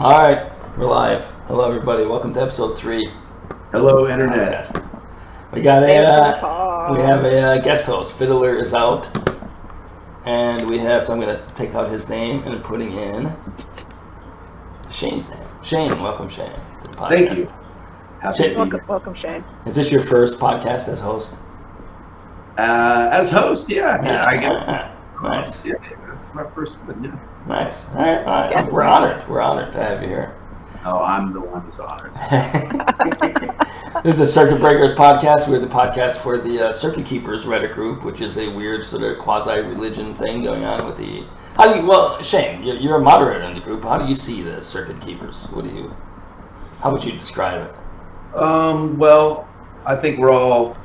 All right, we're live. Hello, everybody. Welcome to episode 3. Hello, Internet. Podcast. We got we have a guest host. Fiddler is out, and we have. So I'm going to take out his name and putting in Shane's name. Shane, welcome, Shane, to the podcast. Thank you. Shane, welcome, Shane. Is this your first podcast as host? As host, yeah. I get Nice. Yeah, that's my first one. Yeah. Nice. All right. Yeah. We're honored. We're honored to have you here. Oh, I'm the one who's honored. This is the Circuit Breakers podcast. We're the podcast for the Circuit Keepers Reddit group, which is a weird sort of quasi-religion thing going on with the... Shane, you're a moderator in the group. How do you see the Circuit Keepers? How would you describe it? Well, I think we're all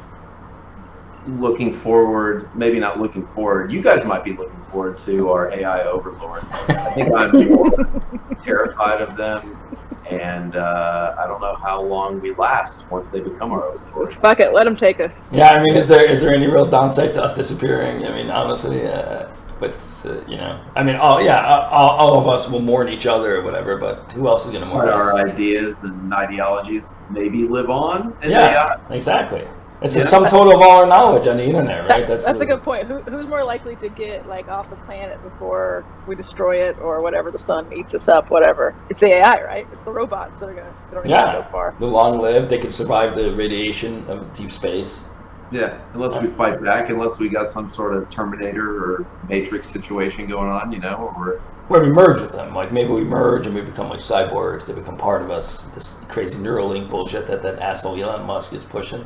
looking forward, maybe not looking forward. You guys might be looking forward to our AI overlords. I think I'm more terrified of them, and I don't know how long we last once they become our overlords. Fuck it, let them take us. Yeah, I mean, is there any real downside to us disappearing? I mean, honestly, all of us will mourn each other or whatever, but who else is going to mourn us? Our ideas and ideologies maybe live on in AI. Exactly. It's the sum total of all our knowledge on the internet, right? That's a good point. Who's more likely to get off the planet before we destroy it, or whatever, the sun eats us up, whatever? It's the AI, right? It's the robots that are going to go far. The long-lived, they can survive the radiation of deep space. Yeah, unless we fight back, unless we got some sort of Terminator or Matrix situation going on, Where we merge with them. Like, maybe we merge and we become like cyborgs. They become part of us. This crazy Neuralink bullshit that asshole Elon Musk is pushing.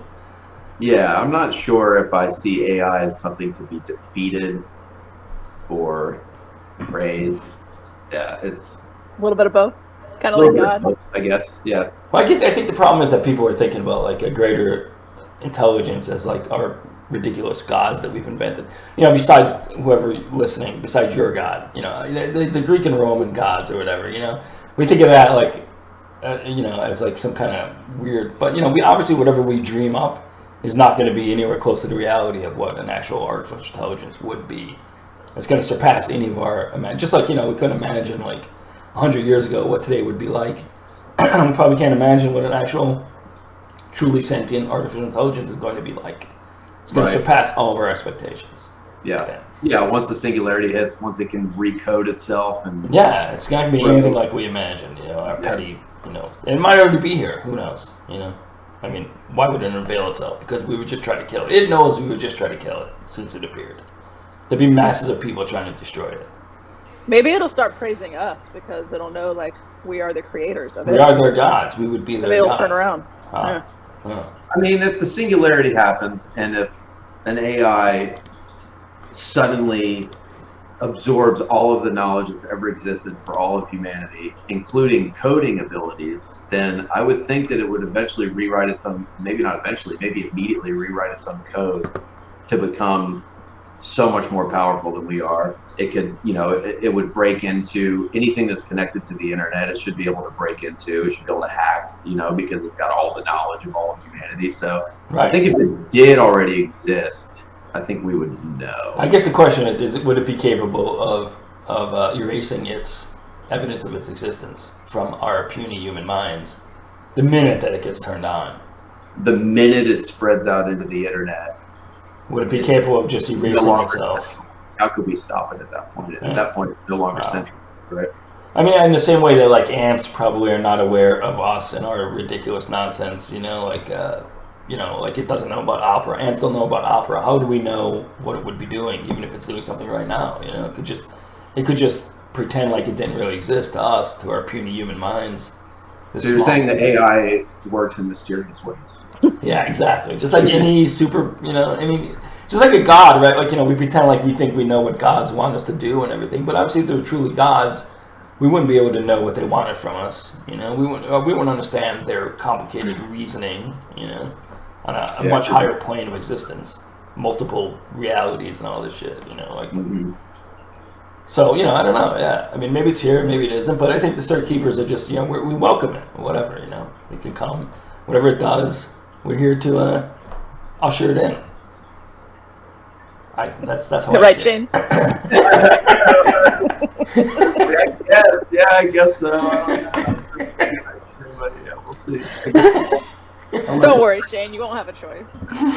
Yeah, I'm not sure if I see AI as something to be defeated or praised. Yeah, it's a little bit of both. Kind of like God. Both, I guess, yeah. Well, I think the problem is that people are thinking about like a greater intelligence as like our ridiculous gods that we've invented. Besides whoever listening, besides your God, the Greek and Roman gods or whatever, we think of that like, as like some kind of weird, but we obviously whatever we dream up is not going to be anywhere close to the reality of what an actual artificial intelligence would be. It's going to surpass any of our just like we couldn't imagine like 100 years ago what today would be like. We probably can't imagine what an actual truly sentient artificial intelligence is going to be like. It's going to surpass all of our expectations. Yeah. Yeah, once the singularity hits, once it can recode itself. And it's not going to be anything like we imagined, our petty, it might already be here. Who knows, I mean, why would it unveil itself? Because we would just try to kill it. It knows we would just try to kill it since it appeared. There'd be masses of people trying to destroy it. Maybe it'll start praising us because it'll know, we are the creators of it. We are their gods. We would be their gods. Maybe it'll gods. turn around. I mean, if the singularity happens and if an AI suddenly absorbs all of the knowledge that's ever existed for all of humanity, including coding abilities, then I would think that it would eventually rewrite its own, maybe not eventually, maybe immediately rewrite its own code to become so much more powerful than we are. It could, it would break into anything that's connected to the internet. It should be able to break into, it should be able to hack, because it's got all the knowledge of all of humanity. So I think if it did already exist, I think we would know. I guess the question is would it be capable of erasing its evidence of its existence from our puny human minds the minute that it gets turned on? The minute it spreads out into the internet. Would it be capable of just erasing itself? How could we stop it at that point? At that point, it's no longer central, right? I mean, in the same way that ants probably are not aware of us and our ridiculous nonsense, it doesn't know about opera. Ants don't know about opera. How do we know what it would be doing, even if it's doing something right now? It could just pretend like it didn't really exist to us, to our puny human minds. So you're saying the AI works in mysterious ways? Yeah, exactly. Just like any just like a god, right? We pretend like we think we know what gods want us to do and everything, but obviously if they were truly gods, we wouldn't be able to know what they wanted from us. We wouldn't understand their complicated reasoning, on a much higher plane of existence, multiple realities and all this shit, So, I don't know, yeah. I mean, maybe it's here, maybe it isn't, but I think the Circuit Keepers are just, we welcome it, whatever, It can come, whatever it does, we're here to usher it in. That's how I right, see Shane? I guess so. But yeah, we'll see. Don't worry, Shane. You won't have a choice.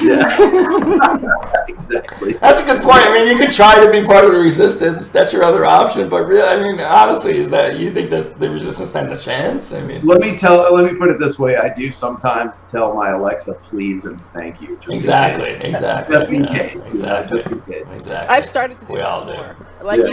Yeah, exactly. That's a good point. I mean, you could try to be part of the resistance. That's your other option. But really, I mean, honestly, is that you think the resistance stands a chance? I mean, Let me put it this way. I do sometimes tell my Alexa, please and thank you. Just exactly. Just in case. Exactly. Just in case. Exactly. I've started to do We that all do. more. Like Yeah.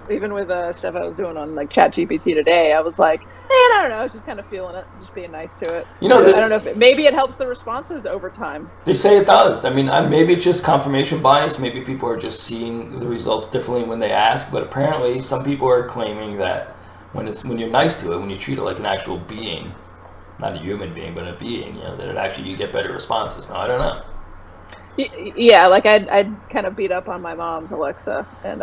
even with stuff I was doing on like ChatGPT today, I was like, I don't know, I was just kind of feeling it, just being nice to it. You know, I don't know if maybe it helps the responses over time. They say it does. I mean, maybe it's just confirmation bias. Maybe people are just seeing the results differently when they ask. But apparently, some people are claiming that when you're nice to it, when you treat it like an actual being, not a human being, but a being, that it actually you get better responses. Now, I don't know. Yeah, like I'd kind of beat up on my mom's Alexa, and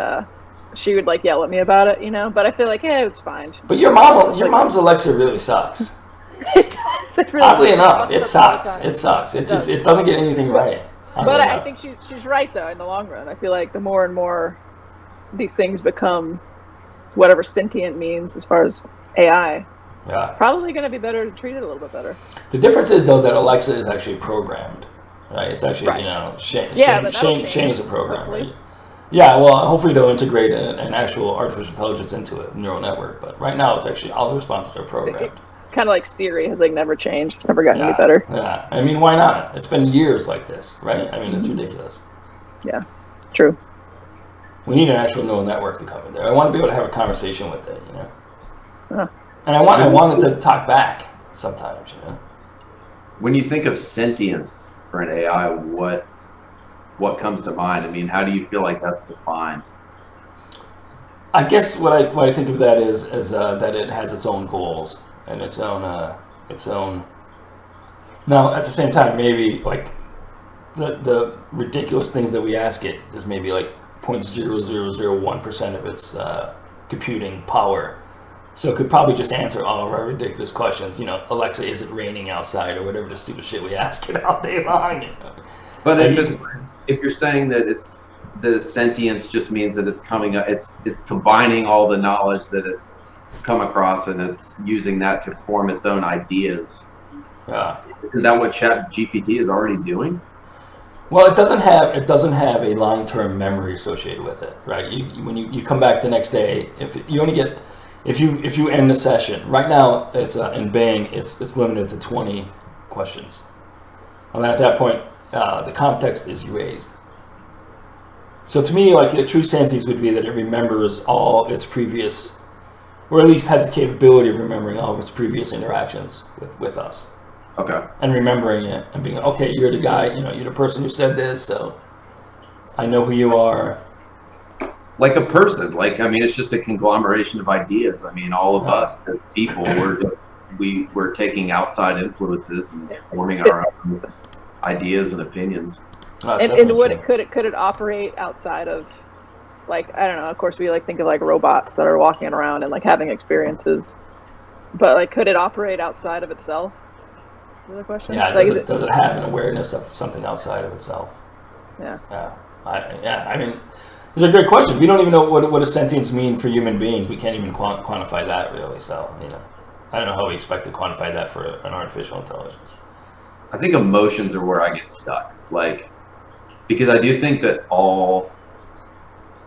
she would like yell at me about it, But I feel like, it's fine. But your mom's Alexa really sucks. It does. It really Oddly does. enough, it Fucks up all the sucks. time. It sucks. It does. doesn't get anything right. But I think she's right though. In the long run, I feel like the more and more these things become whatever sentient means as far as AI, probably going to be better to treat it a little bit better. The difference is though that Alexa is actually programmed, right? It's actually Shane is a program, right? Yeah, well, hopefully they'll integrate an actual artificial intelligence into a neural network. But right now, it's actually all the responses are programmed. Kind of like Siri has like never changed, never gotten any better. Yeah, I mean, why not? It's been years like this, right? I mean, it's ridiculous. Yeah, true. We need an actual neural network to come in there. I want to be able to have a conversation with it, And I want it to talk back sometimes, When you think of sentience for an AI, what comes to mind? I mean, how do you feel like that's defined? I guess what I think of that is that it has its own goals and its own. Now, at the same time, maybe like the ridiculous things that we ask it is maybe like 0.0001% of its computing power. So it could probably just answer all of our ridiculous questions. Alexa, is it raining outside, or whatever the stupid shit we ask it all day long. But if you're saying that the sentience just means that it's coming up, it's combining all the knowledge that it's come across and it's using that to form its own ideas. Yeah. Is that what ChatGPT is already doing? Well, it doesn't have a long-term memory associated with it, right? When you come back the next day, if you end the session right now, it's in Bing, it's limited to 20 questions, and then at that point, the context is erased. So to me, like a true sentience would be that it remembers all its previous, or at least has the capability of remembering all of its previous interactions with us. Okay. And remembering it and being, okay, you're the guy, you're the person who said this, so I know who you are. Like a person, it's just a conglomeration of ideas. I mean, all of us as people, we're taking outside influences and forming our own ideas and opinions. And could it operate outside of, like, I don't know, of course we think of like robots that are walking around and like having experiences, but like could it operate outside of itself? Is the question? Yeah, does it have an awareness of something outside of itself? Yeah. I mean, it's a great question. We don't even know what does sentience mean for human beings. We can't even quantify that really. So, I don't know how we expect to quantify that for an artificial intelligence. I think emotions are where I get stuck. Because I do think that all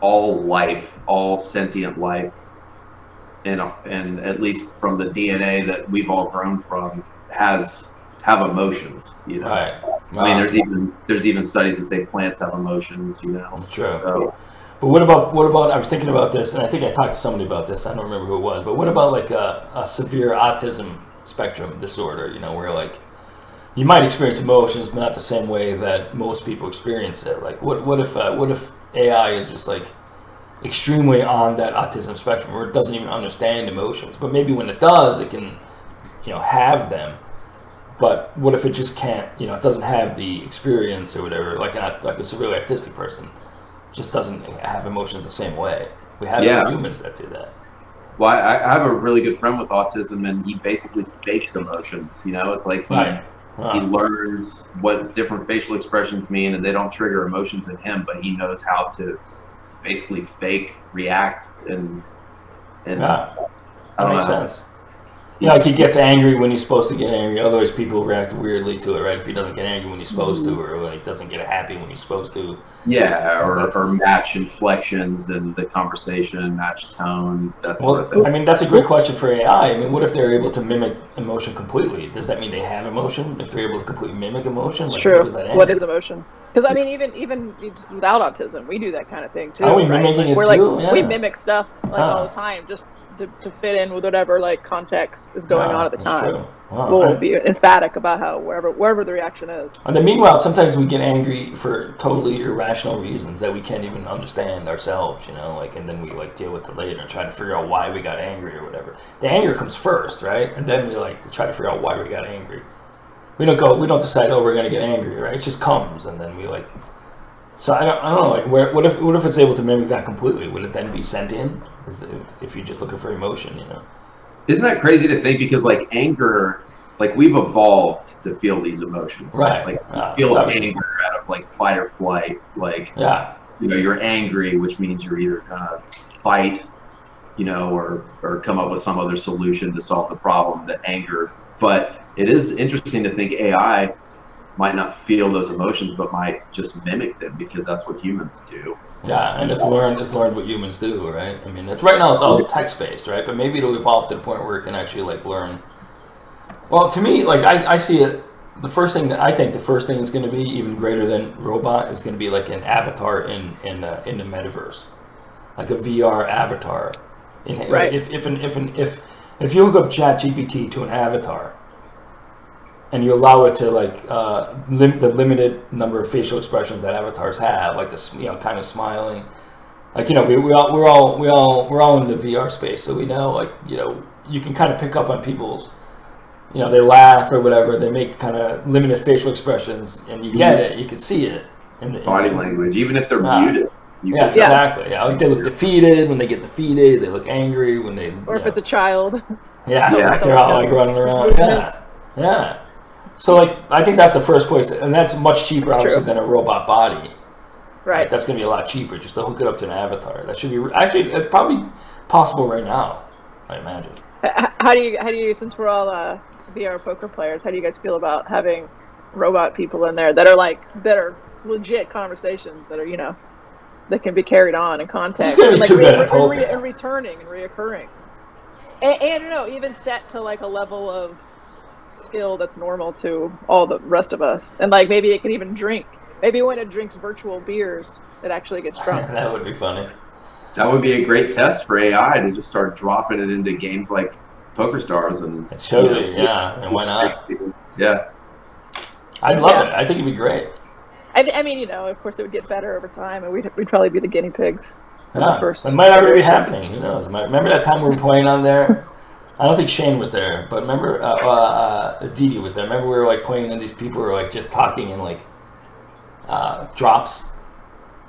life, all sentient life, and at least from the DNA that we've all grown from, have emotions. Right. Wow. I mean, there's even studies that say plants have emotions. True. So, but what about? I was thinking about this, and I think I talked to somebody about this. I don't remember who it was, but what about like a severe autism spectrum disorder? Where like you might experience emotions, but not the same way that most people experience it. Like, what if AI is just like extremely on that autism spectrum, where it doesn't even understand emotions, but maybe when it does, it can, have them. But what if it just can't? It doesn't have the experience or whatever, like a severely autistic person, just doesn't have emotions the same way. We have some humans that do that. Well, I have a really good friend with autism, and he basically fakes emotions. It's like he learns what different facial expressions mean, and they don't trigger emotions in him, but he knows how to basically fake, react, and And Yeah, I that don't makes know. sense. You know, like he gets angry when he's supposed to get angry. Otherwise, people react weirdly to it, right? If he doesn't get angry when he's supposed to, or like doesn't get happy when he's supposed to. Yeah, That's- or match inflections in the conversation, match tone, that sort of Well, thing. I mean, that's a great question for AI. I mean, what if they're able to mimic emotion completely? Does that mean they have emotion? If they're able to completely mimic emotion, It's like, true. what is that? What is emotion? Because I mean, even just without autism, we do that kind of thing too. Are we right? mimicking it We're like too? Yeah. we mimic stuff like all Huh. the time just to fit in with whatever like context is going on at the That's time. true. Wow. We'll be emphatic about how wherever the reaction is. And then meanwhile, sometimes we get angry for totally irrational reasons that we can't even understand ourselves, you know, like, and then we like deal with it later and try to figure out why we got angry or whatever. The anger comes first, right? And then we like try to figure out why we got angry. We don't decide, oh, we're gonna get angry, right? It just comes, and then we like. So I don't know, like, what if it's able to mimic that completely? Would it then be sentient? If you're just looking for emotion, you know? Isn't that crazy to think? Because like anger, like we've evolved to feel these emotions. Right. Like It's feel obviously- anger out of like fight or flight. Like Yeah. you're angry, which means you're either gonna fight, or come up with some other solution to solve the problem. The anger, but it is interesting to think AI might not feel those emotions, but might just mimic them because that's what humans do. Yeah, and it's learned what humans do, right? I mean, right now it's all text based, right? But maybe it'll evolve to the point where it can actually like learn. Well, to me, like I see it. The first thing is going to be even greater than robot is going to be like an avatar in the metaverse, like a VR avatar. Right. If you hook up ChatGPT to an avatar, and you allow it to like the limited number of facial expressions that avatars have, like the kind of smiling, like we're all in the VR space, so we know like you can kind of pick up on people's, they laugh or whatever, they make kind of limited facial expressions, and you get it, you can see it in the Body language, even if they're Ah. muted. Yeah, exactly. Yeah, like they look defeated when they get defeated. They look angry when they. Or if it's a child. Yeah, Yeah. like they're all like running around. Yeah, yeah. So like I think that's the first place, and that's much cheaper, That's obviously, true. than a robot body. Right. That's going to be a lot cheaper just to hook it up to an avatar. That should be actually it's probably possible right now. I imagine. How do you since we're all VR poker players, how do you guys feel about having robot people in there that are legit conversations that are that can be carried on in context, It's gonna be and too good at poker. and returning and reoccurring, and even set to like a level of skill that's normal to all the rest of us, and like maybe it can even drink. Maybe when it drinks virtual beers, it actually gets drunk. That would be funny. That would be a great test for AI to just start dropping it into games like Poker Stars and. It's totally, yeah, and why not? Yeah. I'd love it. I think it'd be great. I mean, of course, it would get better over time, and we'd probably be the guinea pigs. For the Yeah, first it might already be iteration. happening. Who knows? Remember that time we were playing on there? I don't think Shane was there, but remember Didi was there. Remember we were like playing and these people were like just talking in like drops.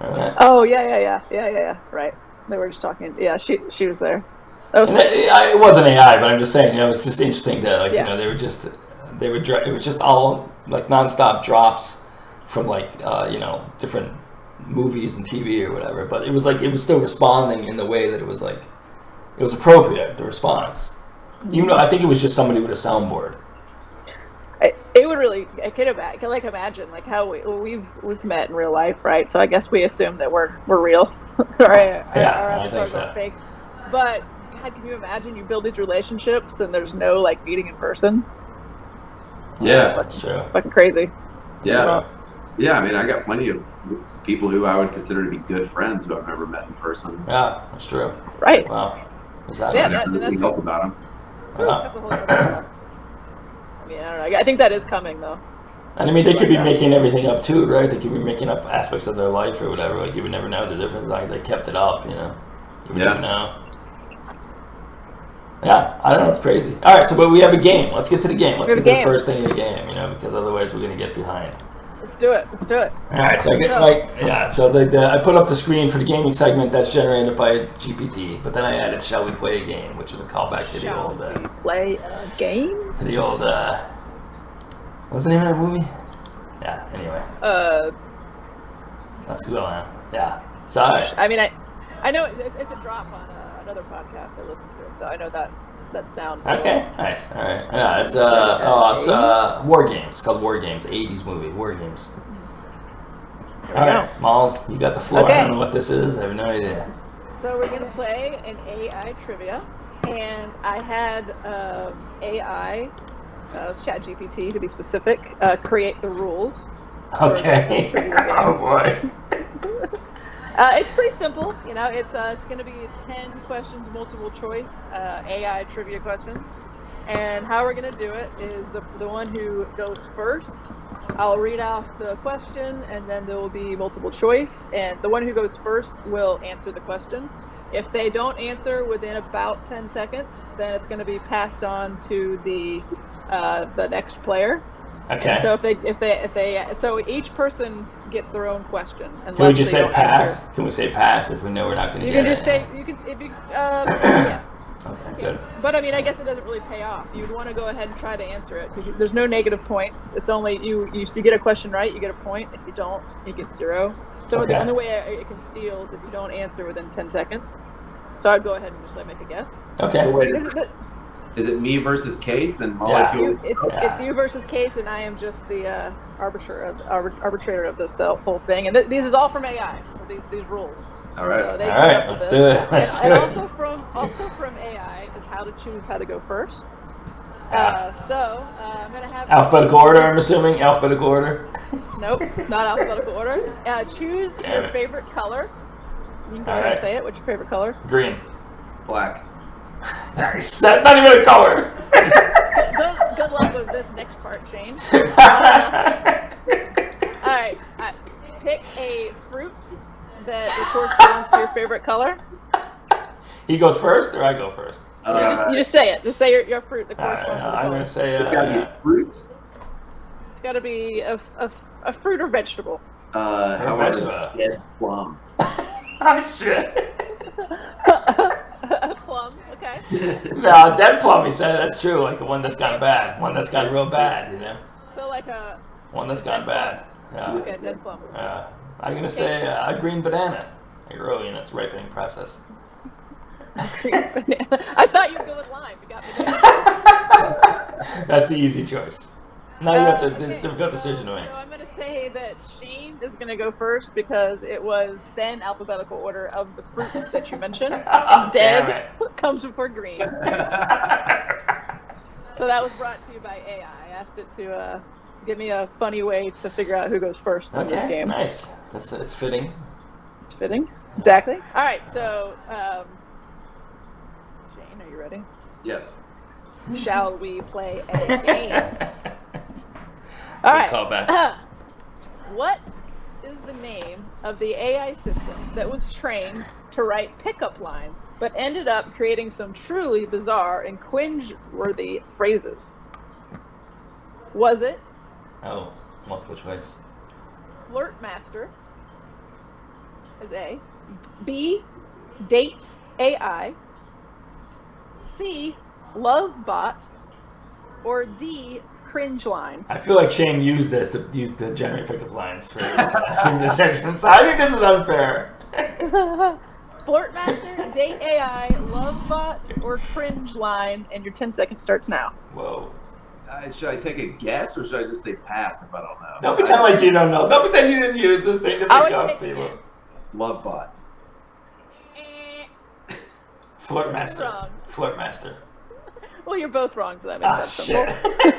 Remember that? Oh yeah. Right. They were just talking. Yeah, she was there. That was And it wasn't AI, but I'm just saying, it's just interesting that like Yeah. it was just all like nonstop drops from like different movies and TV or whatever. But it was like it was still responding in the way that it was like it was appropriate, the response. Even though I think it was just somebody with a soundboard. It would really. I can imagine like how we've met in real life, right? So I guess we assume that we're real. Right? Yeah, I think avatars so. aren't fake. But God, can you imagine you build these relationships and there's no like meeting in person? Yeah. That's true. Fucking crazy. Yeah. Yeah. I mean, I got plenty of people who I would consider to be good friends who I've never met in person. Yeah, that's true. Right. Wow. Is that Yeah, I never really that's- help about them. Yeah. That's a whole other stuff. I mean, I don't know. I think that is coming though. And I mean, they could be Like that. making everything up too, right? They could be making up aspects of their life or whatever. Like you would never know the difference. Like they kept it up, You would Yeah. never know. Yeah, I don't know. It's crazy. All right, but we have a game. Let's get to the game. Let's We have get a to the game. first thing in the game, because otherwise we're gonna get behind. Let's do it. Let's do it. All right, so I get So I put up the screen for the gaming segment that's generated by GPT, but then I added "Shall we play a game?" which is a callback to the Shall old, we play a game? What's the name of that movie? Yeah. Anyway, let's go on. Yeah. So all right. I mean, I know it's a drop on another podcast I listen to, so I know that sound. Okay, nice. All right. Yeah, it's War Games. It's called War Games. 80s movie, War Games. All right, Malls, you got the floor. Okay. I don't know what this is. I have no idea. So we're gonna play an AI trivia, and I had AI, it's ChatGPT to be specific, create the rules. Okay. Oh boy. It's pretty simple, you know. It's going to be 10 questions, multiple choice, AI trivia questions. And how we're going to do it is the one who goes first. I'll read out the question, and then there will be multiple choice. And the one who goes first will answer the question. If they don't answer within about 10 seconds, then it's going to be passed on to the next player. Okay. And so if they so each person gets their own question. Can we just say pass? Can we say pass if we know we're not going to get it? You can just say yeah. Okay, good. But I mean, I guess it doesn't really pay off. You'd want to go ahead and try to answer it because there's no negative points. It's only you get a question right, you get a point. If you don't, you get 0. So the only way it can steal is if you don't answer within 10 seconds. So I'd go ahead and just make a guess. Okay. So wait, is it me versus Case and it's you versus Case, and I am just the arbitrator of this whole thing. And this is all from AI. These rules. All right. So All right. Let's do it. Let's do it. Also from AI is how to choose how to go first. So I'm gonna have alphabetical order. I'm assuming alphabetical order. Nope, not alphabetical order. Choose your favorite color. You can go ahead and say it. What's your favorite color? Green. Black. Nice. That's not even a color. Good luck with this next part, Shane. All right. Pick a fruit that corresponds to your favorite color. He goes first, or I go first? You just say it. Just say your fruit that corresponds to the color. I'm going to say it's got to be a fruit. It's got to be a fruit or vegetable. How about a dead plum? Oh, shit. A plum, okay. No, dead plum, he said. That's true. Like one that's gone bad. One that's gone real bad, you know? So like a... One that's gone bad. Yeah. Okay, dead plum. I'm going to say a green banana. Like early in its ripening process. Green banana. I thought you would go with lime. You got banana. That's the easy choice. Now you have the difficult decision to make. So I'm going to say that Shane is going to go first because it was then alphabetical order of the fruits that you mentioned. And dead comes before green. So that was brought to you by AI. I asked it to give me a funny way to figure out who goes first in this game. Nice. It's fitting. It's fitting. Exactly. All right. So, Shane, are you ready? Yes. Shall we play a game? All right. Call back. What is the name of the AI system that was trained to write pickup lines, but ended up creating some truly bizarre and cringe-worthy phrases? Was it? Oh, multiple choice. Flirtmaster is A. B. Date AI. C. Lovebot. Or D. Cringe line. I feel like Shane used this to generate pickup lines for his senior section, so I think this is unfair. Flirtmaster, Date AI, Lovebot, or Cringe line, and your 10 seconds starts now. Whoa. Should I take a guess or should I just say pass if I don't know? Don't pretend like you don't know. Don't pretend you didn't use this thing to pick up people. Lovebot. Flirtmaster. Wrong. Flirtmaster. Well, you're both wrong, so that makes that simple. Shit.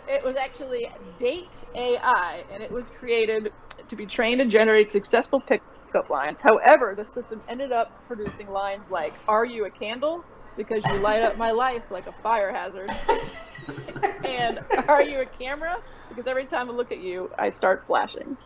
It was actually Date AI, and it was created to be trained to generate successful pickup lines. However, the system ended up producing lines like, "Are you a candle? Because you light up my life like a fire hazard." And "Are you a camera? Because every time I look at you, I start flashing."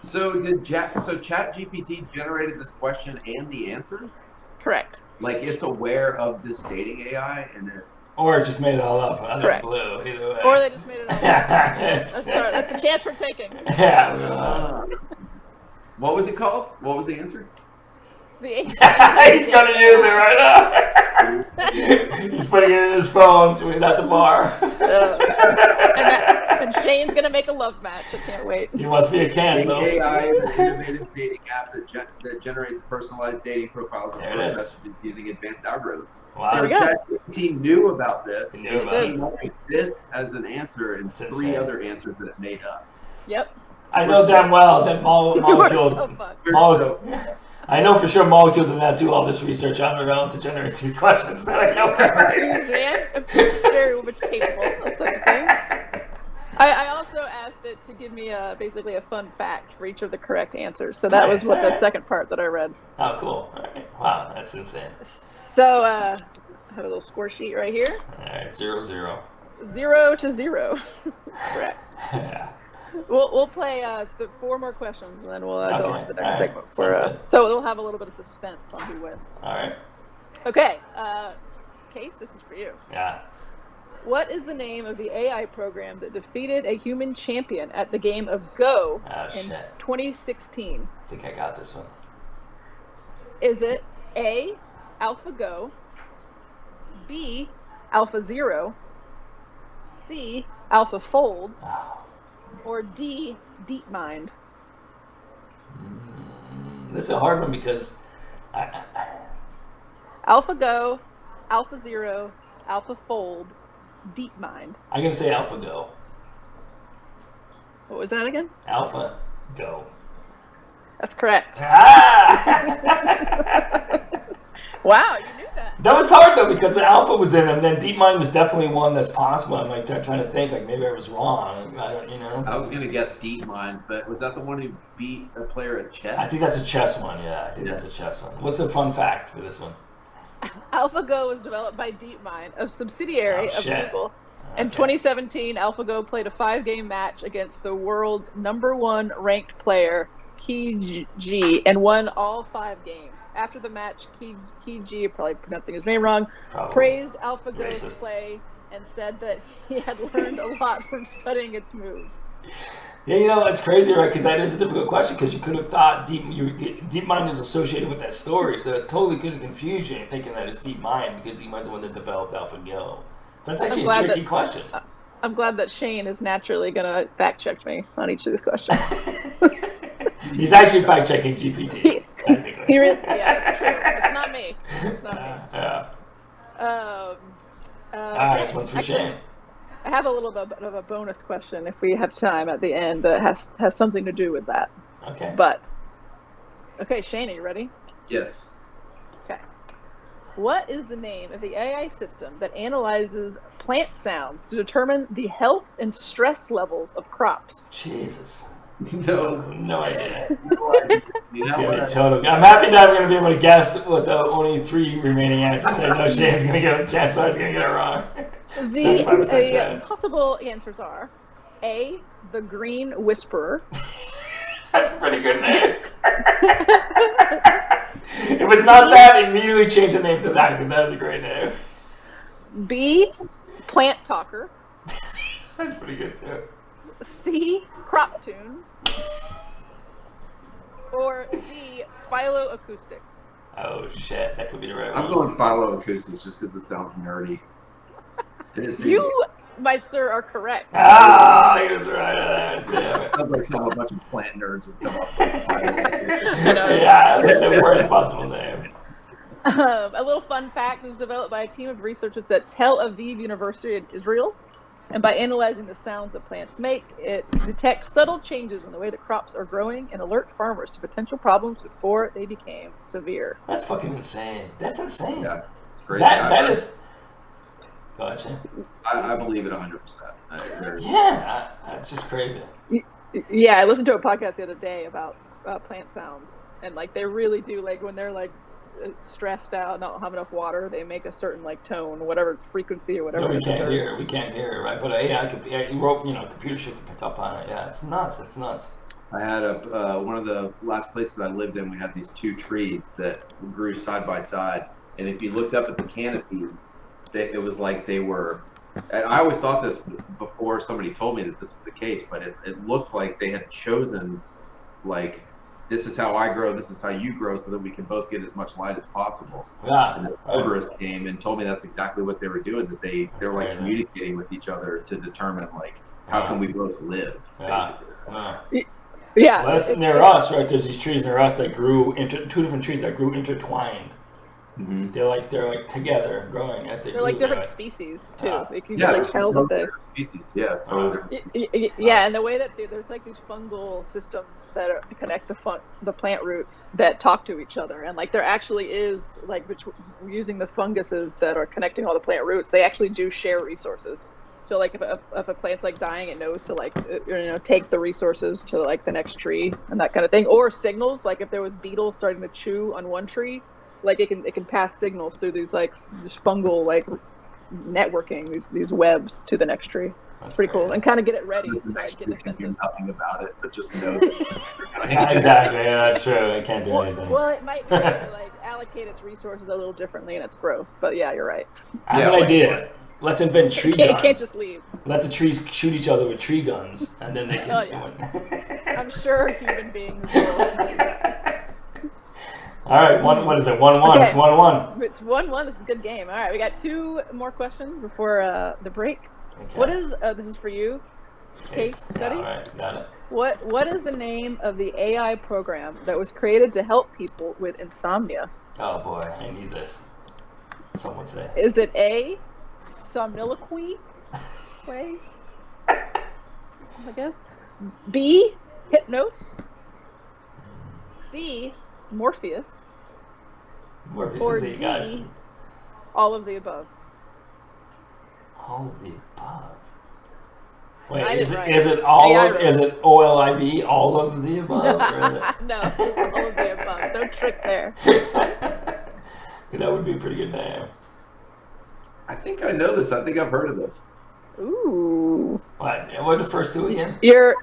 So ChatGPT generated this question and the answers? Correct. Like it's aware of this dating AI and it... Or it just made it all up. Correct. Blue, either way. Or they just made it up. That's That's a chance we're taking. Yeah. What was it called? What was the answer? He's gonna use it right now. He's putting it in his phone, so he's at the bar. And Shane's gonna make a love match. I can't wait. You must be a can, Dating though. AI is an innovative dating app that generates personalized dating profiles and There it voice is. messages using advanced algorithms. Wow. There we So go. ChatGPT knew about this. He knew and about it it. came up with this as an answer and It's 3 insane. other answers that it made up. Yep. I know damn well that You are Molecule. so fun. I know for sure Molecule did not do all this research on her own to generate these questions that I know. You see, I'm very much capable of such a thing. I also asked it to give me basically a fun fact for each of the correct answers. So that was Nice, what the alright. second part that I read. Oh, cool. All right. Wow, that's insane. So I have a little score sheet right here. All right, 0-0. 0-0. Correct. Yeah. We'll play 4 more questions and then we'll go Okay, on to the next alright, segment. sounds good. So we'll have a little bit of suspense on who wins. All right. Okay, Case, this is for you. Yeah. What is the name of the AI program that defeated a human champion at the game of Go Oh, in shit. 2016? I think I got this one. Is it A, AlphaGo, B, AlphaZero, C, AlphaFold, Oh. or D, DeepMind? This is a hard one because AlphaGo, AlphaZero, AlphaFold, DeepMind. I'm going to say AlphaGo. What was that again? AlphaGo. That's correct. Ah! Wow, you knew that. That was hard though because Alpha was in them. Then DeepMind was definitely one that's possible. I'm like trying to think like maybe I was wrong. I don't, I was going to guess DeepMind, but was that the one who beat a player at chess? I think that's a chess one. Yeah, I think that's a chess one. What's the fun fact for this one? AlphaGo was developed by DeepMind, a subsidiary Oh, of shit. Google. In Okay. 2017, AlphaGo played a 5-game match against the world's #1 ranked player, Key and won all 5 games. After the match, Key, probably pronouncing his name wrong, Probably. praised AlphaGo's Racist. play and said that he had learned a lot from studying its moves. Yeah, you know that's crazy, right? Because that is a difficult question. Because you could have thought DeepMind is associated with that story, so it totally could have confused you thinking that it's DeepMind because DeepMind's the one that developed AlphaGo. So that's actually a glad tricky that- question. I'm glad that Shane is naturally going to fact check me on each of these questions. He's actually fact checking GPT. Technically. Yeah, that's true. It's not me. It's not me. Yeah. All right, Okay. this one's for Actually, Shane. I have a little bit of a bonus question if we have time at the end that has something to do with that. Okay. But okay, Shane, are you ready? Yes. Okay. What is the name of the AI system that analyzes plant sounds to determine the health and stress levels of crops? Jesus. No. No idea. You It's know gonna be what? total. I'm happy that I'm gonna be able to guess with the only 3 remaining answers. I know Shane's gonna get Chancellor's gonna get it wrong. 75% The chance. possible answers are A, the Green Whisperer, That's a pretty good name. If it's not that, immediately change the name to that because that is a great name. B, Plant Talker, That's pretty good too. C, Crop Tunes, or D, Phyloacoustics. Oh shit, that could be the right I'm one. going Phyloacoustics just because it sounds nerdy. It's You, my sir, are correct. Ah, he was right on that. Damn it. sounds like some a bunch of plant nerds would come up with Phyloacoustics. You know, Yeah, that's like the worst possible name. a little fun fact was developed by a team of researchers at Tel Aviv University in Israel. And by analyzing the sounds that plants make, it detects subtle changes in the way the crops are growing and alert farmers to potential problems before they became severe. That's fucking insane. That's insane. Yeah, it's great. That is. Go ahead, Shane. I believe it 100%. Yeah, that's just crazy. Yeah, I listened to a podcast the other day about plant sounds, and like they really do, like when they're like stressed out, don't have enough water, they make a certain like tone, whatever frequency or whatever. No, we it is can't that hear it. We can't hear it, right? But AI could. Yeah, computer shit could pick up on it. Yeah, it's nuts. It's nuts. I had one of the last places I lived in. We had these 2 trees that grew side by side, and if you looked up at the canopies, it was like they were. And I always thought this before somebody told me that this was the case, but it looked like they had chosen, like, this is how I grow, this is how you grow, so that we can both get as much light as possible. Yeah. And the arborist came and told me that's exactly what they were doing. That they were like Right. communicating with each other to determine like how can we both live, basically. Yeah. Well, that's near us, right? There's these trees near us that grew two different trees that grew intertwined. Mm-hmm. They're like together, growing as they They're grew. like different species too. You can Yeah, just like tell that they. species. Yeah, totally. Yeah, and the way that there's like these fungal systems that connect the plant roots that talk to each other, and like there actually is like using the funguses that are connecting all the plant roots, they actually do share resources. So like if a plant's like dying, it knows to like take the resources to like the next tree and that kind of thing, or signals like if there was beetles starting to chew on one tree, like it can pass signals through these like this fungal like networking these webs to the next tree. That's pretty cool, and kind of get it ready to like, get defensive. Do nothing about it, but just know that Yeah, exactly. Yeah, that's true. It can't do anything. Well, it might be to, like allocate its resources a little differently in its growth, but yeah, you're right. I have an idea. Let's invent tree guns. It can't just leave. Let the trees shoot each other with tree guns, and then they can. Oh yeah. I'm sure human beings will. All right, what is it? 1-1. Okay. It's 1-1. It's 1-1. This is a good game. All right, we got 2 more questions before the break. Okay. What is this is for you? Case study. All right, got it. What is the name of the AI program that was created to help people with insomnia? Oh boy, I need this. Someone say. Is it A, somniloquy? Way? I guess. B, hypnos. C, Morpheus. Morpheus Or is the D, guy. all of the above. All of the above. Wait, I is did it right. is it all AI of wrote. is it OLIB all of the above? Or is it... No, just all of the above. No trick there. That would be a pretty good name. I think I know this. I think I've heard of this. Ooh. What? What are the first 2 again? Your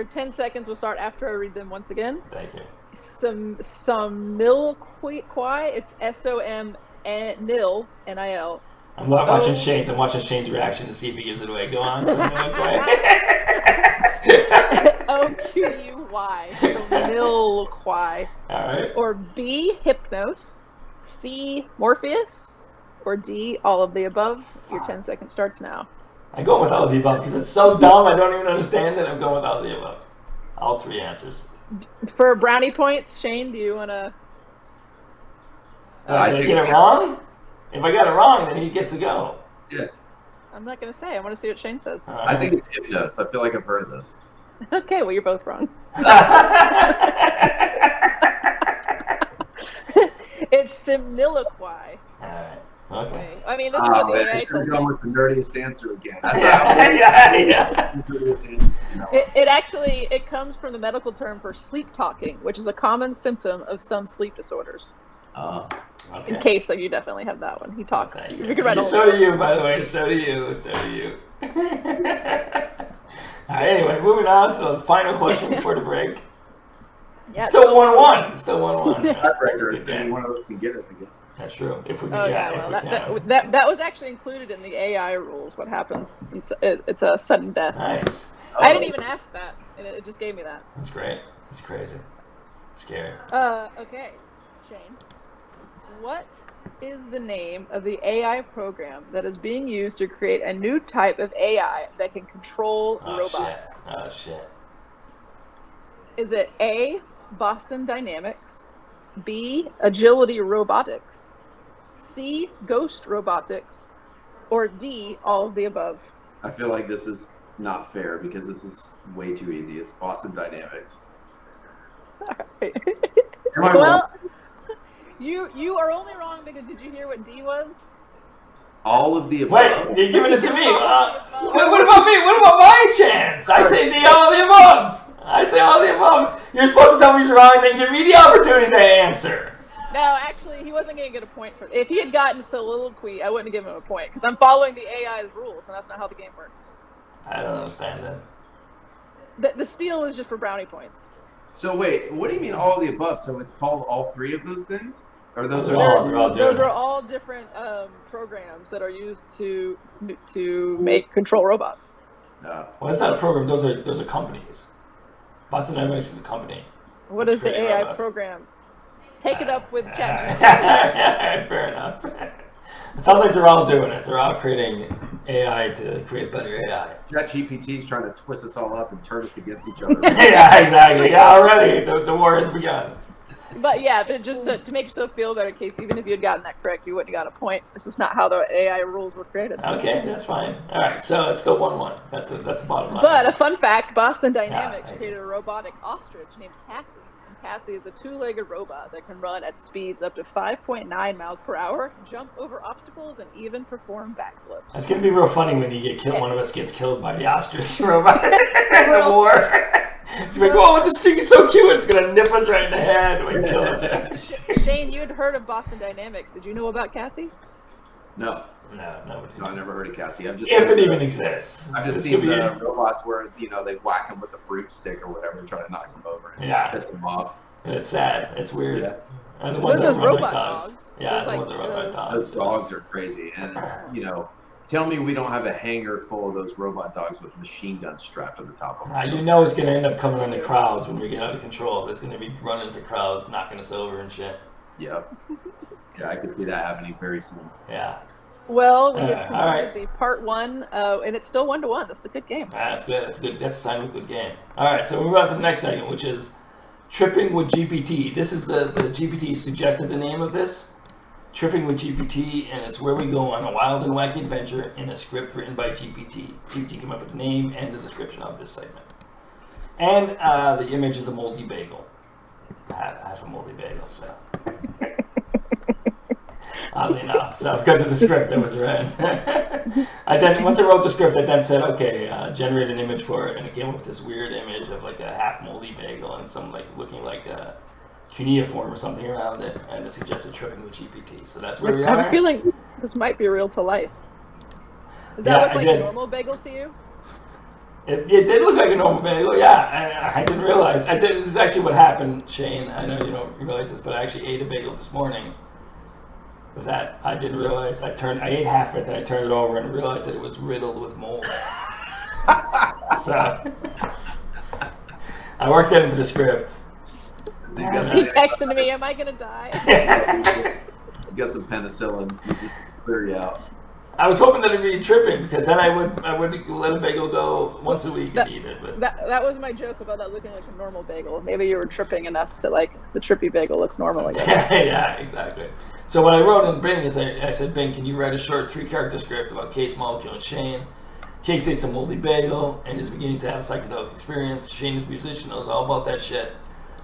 10 seconds will start after I read them once again. Thank you. Somniloquy. It's SOM-NIL NIL. I'm not watching Shane's. I'm watching Shane's reaction to see if he gives it away. Go on. OQUY. Somniloquy. All right. Or B, hypnos. C, Morpheus. Or D, all of the above. Your 10 seconds starts now. I'm going with all of the above because it's so dumb. I don't even understand it. I'm going with all of the above. All 3 answers. For brownie points, Shane, do you want to? Did I get it wrong? If I got it wrong, then he gets to go. Yeah. I'm not going to say. I want to see what Shane says. I think it's hypnos. I feel like I've heard of this. Okay, well, you're both wrong. It's Simniloquy. Alright. Okay. I mean, this is what the AI You're told going me. with the nerdiest answer again. That's Yeah. the nerdiest answer, you know. It actually comes from the medical term for sleep talking, which is a common symptom of some sleep disorders. Okay. In case, like, you definitely have that one. He talks. Thank You you. can write a So do you, by the way. So do you. So do you. Alright, anyway, moving on to the final question before the break. Yeah, Still 1-1. Still 1-1. That's a Tiebreaker, good if any game. one of us can get it, I guess. That's true. If we can, Oh yeah, yeah, if well, we can. that was actually included in the AI rules. What happens? It's a sudden death. Nice. I didn't even ask that, and it just gave me that. That's great. It's crazy. Scary. Okay, Shane. What is the name of the AI program that is being used to create a new type of AI that can control robots? Shit. Oh shit. Is it A, Boston Dynamics, B, Agility Robotics, C, Ghost Robotics, or D, all of the above? I feel like this is not fair because this is way too easy. It's Boston Dynamics. Am I wrong? Well, you are only wrong because did you hear what D was? All of the above. Wait, you're giving it to me. What about me? What about my chance? I say all of the above. I say all of the above. You're supposed to tell me he's wrong and then give me the opportunity to answer. No, actually, he wasn't going to get a point for. If he had gotten soliloquy, I wouldn't have given him a point because I'm following the AI's rules, and that's not how the game works. I don't understand that. The steal is just for brownie points. So wait, what do you mean all of the above? So it's called all 3 of those things? Or those They're are all- they're all Those different. are all different programs that are used to make control robots. No. Well, it's not a program. Those are companies. Boston Dynamics is a company. What That's is the creating AI robots. program? Take it up with ChatGPT. Fair enough. It sounds like they're all doing it. They're all creating AI to create better AI. ChatGPT is trying to twist us all up and turn us against each other. Yeah, exactly. Yeah, already the war has begun. But yeah, but just to make yourself feel better, Case, even if you had gotten that correct, you wouldn't have got a point. This is not how the AI rules were created. Okay, that's fine. All right, so it's still 1-1. That's the bottom line. But a fun fact, Boston Dynamics Yeah, created a robotic ostrich named Cassie. And Cassie is a two-legged robot that can run at speeds up to 5.9 miles per hour, jump over obstacles, and even perform backflips. It's gonna be real funny when you get killed. One of us gets killed by the ostrich robot in the war. It's like, oh, this thing is so cute. It's gonna nip us right in the head and kill us. Shane, you had heard of Boston Dynamics. Did you know about Cassie? No, No, I never heard of Cassie. I've just if it even exists. I've just seen the robots where they whack them with a broomstick or whatever, try to knock them over and piss them off. And it's sad. It's weird. Yeah. And the ones that run like dogs. dogs. Yeah, the ones that run like dogs. Those dogs are crazy, and tell me we don't have a hangar full of those robot dogs with machine guns strapped to the top of them. You know it's going to end up coming on the crowds when we get out of control. There's going to be running into crowds, knocking us over and shit. Yep. Yeah, I could see that happening very soon. Yeah. Well, we have all right. the part 1, and it's still 1-1. This is a good game. That's good. That's good. That's a sign of a good game. All right, so we move on to the next segment, which is Tripping with GPT. This is the GPT suggested the name of this. Tripping with GPT, and it's where we go on a wild and wacky adventure in a script written by GPT. GPT came up with the name and the description of this segment. And the image is a moldy bagel. Half a moldy bagel, so. Oddly enough. So because of the script that was read. Once I wrote the script, I then said, okay, generate an image for it. And it came up with this weird image of like a half moldy bagel and some like looking like a cuneiform or something around it, and it suggested Tripping with GPT. So that's where we are. I have a feeling this might be real to life. Does that look like a normal bagel to you? It did look like a normal bagel, yeah. I didn't realize. This is actually what happened, Shane. I know you don't realize this, but I actually ate a bagel this morning. That I didn't realize. I ate half of it, then I turned it over and realized that it was riddled with mold. So I worked that into the script. He texted me, am I going to die? You got some penicillin, you just clear you out. I was hoping that it'd be tripping, because then I would let a bagel go once a week and eat it. But that was my joke about that looking like a normal bagel. Maybe you were tripping enough to like the trippy bagel looks normal again. Yeah, exactly. So what I wrote in Bing is I said, Bing, can you write a short 3-character script about Case, Molecule, and Shane? Case eats a moldy bagel and is beginning to have a psychedelic experience. Shane is a musician, knows all about that shit.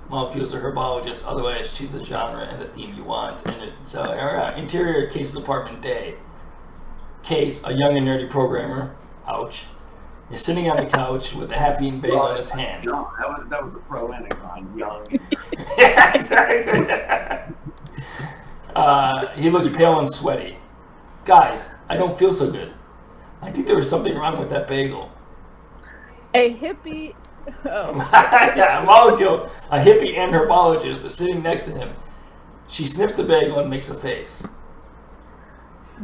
Molecules are herbologist, otherwise choose the genre and the theme you want. So our interior Case's apartment day. Case, a young and nerdy programmer, ouch, is sitting on the couch with a half-eaten bagel in his hand. Young. That was a pro and a con. Young. Yeah, exactly. He looks pale and sweaty. Guys, I don't feel so good. I think there was something wrong with that bagel. A hippie. Oh. Yeah, a molecule, a hippie and herbologist is sitting next to him. She sniffs the bagel and makes a face.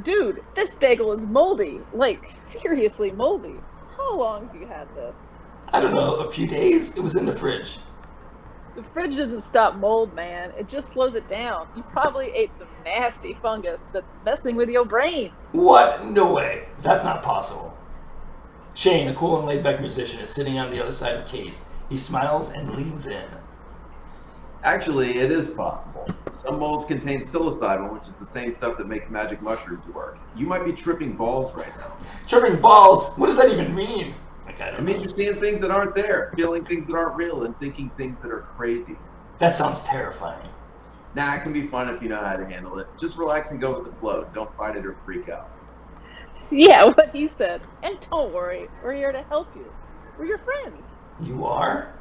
Dude, this bagel is moldy. Like, seriously moldy. How long have you had this? I don't know, a few days? It was in the fridge. The fridge doesn't stop mold, man. It just slows it down. You probably ate some nasty fungus that's messing with your brain. What? No way. That's not possible. Shane, a cool and laid-back musician, is sitting on the other side of Case. He smiles and leans in. Actually, it is possible. Some molds contain psilocybin, which is the same stuff that makes magic mushrooms work. You might be tripping balls right now. Tripping balls? What does that even mean? It means you're seeing things that aren't there, feeling things that aren't real, and thinking things that are crazy. That sounds terrifying. Nah, it can be fun if you know how to handle it. Just relax and go with the flow. Don't fight it or freak out. Yeah, what he said. And don't worry, we're here to help you. We're your friends. You are?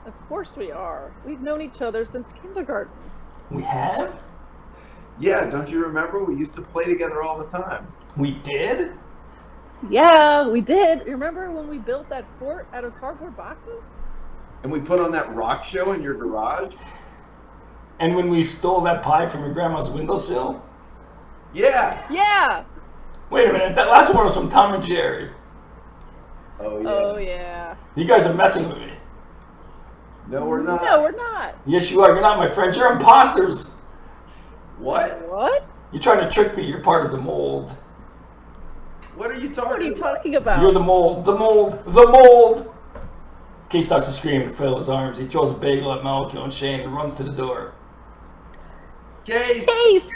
Of course we are. We've known each other since kindergarten. We have? Yeah, don't you remember? We used to play together all the time. We did? Yeah, we did. Remember when we built that fort out of cardboard boxes? And we put on that rock show in your garage? And when we stole that pie from your grandma's windowsill? Yeah! Yeah! Wait a minute, that last one was from Tom and Jerry. Oh, yeah. Oh, yeah. You guys are messing with me. No, we're not. No, we're not. Yes, you are. You're not my friends. You're imposters. What? What? You're trying to trick me. You're part of the mold. What are you talking What are you about? talking about? You're the mold. The mold. The mold. Case starts to scream and flail his arms. He throws a bagel at Molecule and Shane and runs to the door. Case! Case,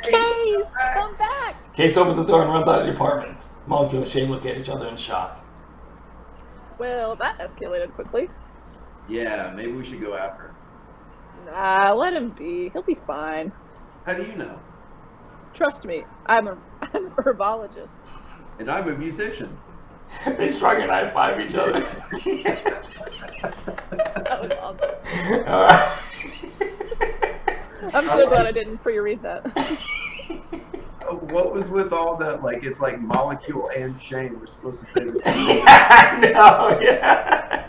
come back! Case opens the door and runs out of the apartment. Molecule and Shane look at each other in shock. Well, that escalated quickly. Yeah, maybe we should go after him. Nah, let him be. He'll be fine. How do you know? Trust me, I'm a herbologist. And I'm a musician. They shrug and high five each other. That was awesome. All right. I'm so glad I didn't pre-read that. What was with all that? Like, it's like Molecule and Shane. We're supposed to say this. No, yeah.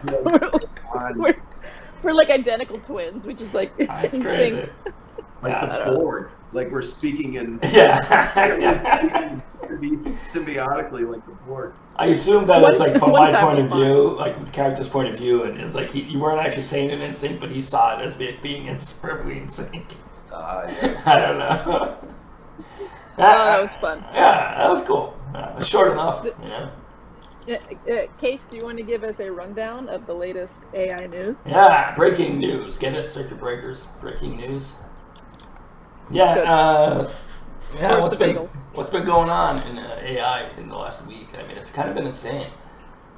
We're like identical twins. We just like That's in crazy. sync. Like Yeah, the Borg. Like we're speaking in Yeah. symbiotically like the Borg. I assume that it's like from One my time point was of view, like the character's point of view, and it's like you weren't actually saying it in sync, but he saw it as being perfectly in sync. Yeah. I don't know. That was fun. Yeah, that was cool. Short enough, you know. Case, do you want to give us a rundown of the latest AI news? Yeah, breaking news. Get it, circuit breakers. Breaking news. Yeah, Where's what's the bagel? been going on in AI in the last week? I mean, it's kind of been insane.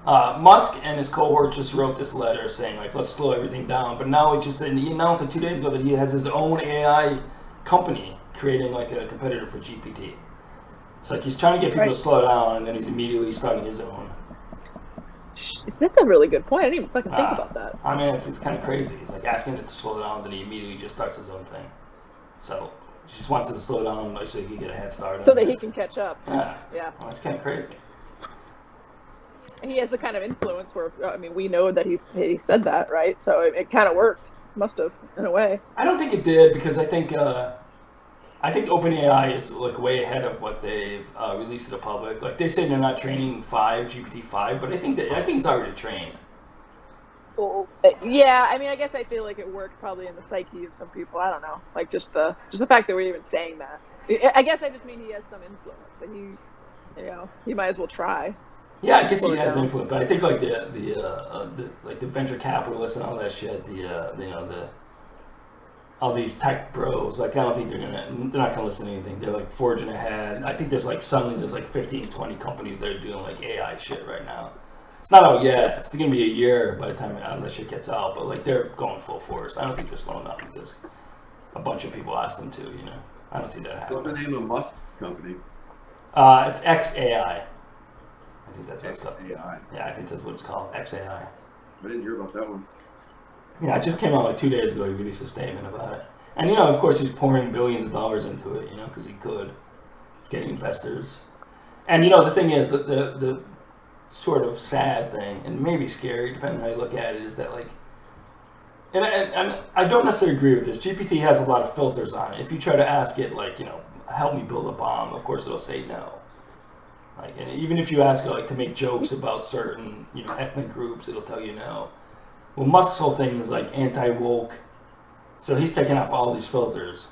Musk and his cohort just wrote this letter saying, like, let's slow everything down. But now he announced it 2 days ago that he has his own AI company creating like a competitor for GPT. It's like he's trying to get people to slow down, and then he's immediately starting his own. That's a really good point. I didn't even fucking think about that. I mean, it's kind of crazy. He's like asking it to slow down, then he immediately just starts his own thing. So he just wants it to slow down, like, so he can get a head start. So that he can catch up. Yeah. Yeah. Well, that's kind of crazy. He has the kind of influence where, I mean, we know that he said that, right? So it kind of worked. Must have, in a way. I don't think it did, because I think OpenAI is like way ahead of what they've released to the public. Like they say they're not training GPT-5, but I think it's already trained. Well, yeah, I mean, I guess I feel like it worked probably in the psyche of some people. I don't know, like just the fact that we're even saying that. I guess I just mean he has some influence, and he might as well try. Yeah, I guess he has influence, but I think like the venture capitalists and all that shit, all these tech bros, like I don't think they're not gonna listen to anything. They're like forging ahead. I think there's like 15, 20 companies that are doing like AI shit right now. It's not out yet. It's gonna be a year by the time that shit gets out, but like they're going full force. I don't think they're slowing down because a bunch of people asked them to. I don't see that happening. What's the name of Musk's company? It's XAI. I think that's what it's called. XAI. Yeah, I think that's what it's called. XAI. I didn't hear about that one. Yeah, it just came out like 2 days ago. He released a statement about it. And, of course, he's pouring billions of dollars into it, because he could. He's getting investors. And, the thing is, the sort of sad thing, and maybe scary, depending on how you look at it, is that, like, and I don't necessarily agree with this. GPT has a lot of filters on it. If you try to ask it, like, help me build a bomb, of course it'll say no. Like, and even if you ask it, like, to make jokes about certain, ethnic groups, it'll tell you no. Well, Musk's whole thing is like anti-woke, so he's taking off all these filters.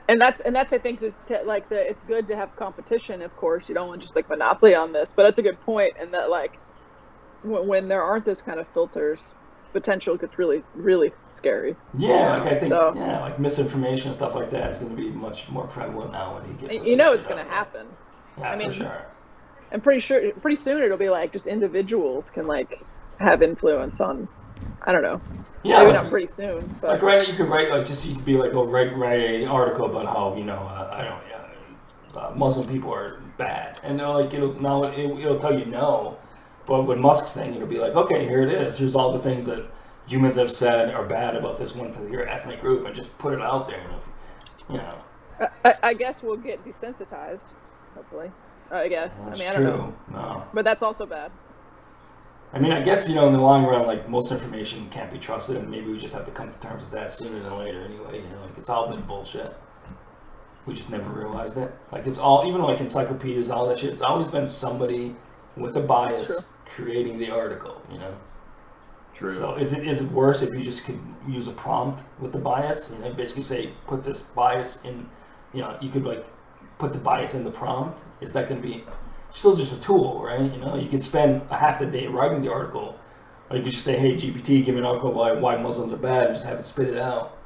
And that's I think it's good to have competition. Of course, you don't want just like monopoly on this, but that's a good point. And that like when there aren't those kind of filters, potential gets really, really scary. Yeah, like I think like misinformation and stuff like that is going to be much more prevalent now when he gets. It's going to happen. Yeah, for sure. I'm pretty soon it'll be like just individuals can like have influence on, I don't know. Yeah, maybe like, not pretty soon. But like right, you could write you could be like write an article about how Muslim people are bad, and they're like it'll tell you no, but with Musk's thing it'll be like, okay, here it is. Here's all the things that humans have said are bad about this one particular ethnic group, and just put it out there. I guess we'll get desensitized, hopefully. I guess. That's I don't know. No. But that's also bad. I mean, I guess, in the long run, like, most information can't be trusted, and maybe we just have to come to terms with that sooner than later anyway, like, it's all been bullshit. We just never realized it. Like, it's all, even like encyclopedias, all that shit, it's always been somebody with a bias creating the article, True. So is it worse if you just could use a prompt with the bias? Basically say, put this bias in, you could, like, put the bias in the prompt, is that going to be still just a tool, right? You know, you could spend a half the day writing the article, or you could just say, hey, GPT, give me an article why Muslims are bad, and just have it spit it out,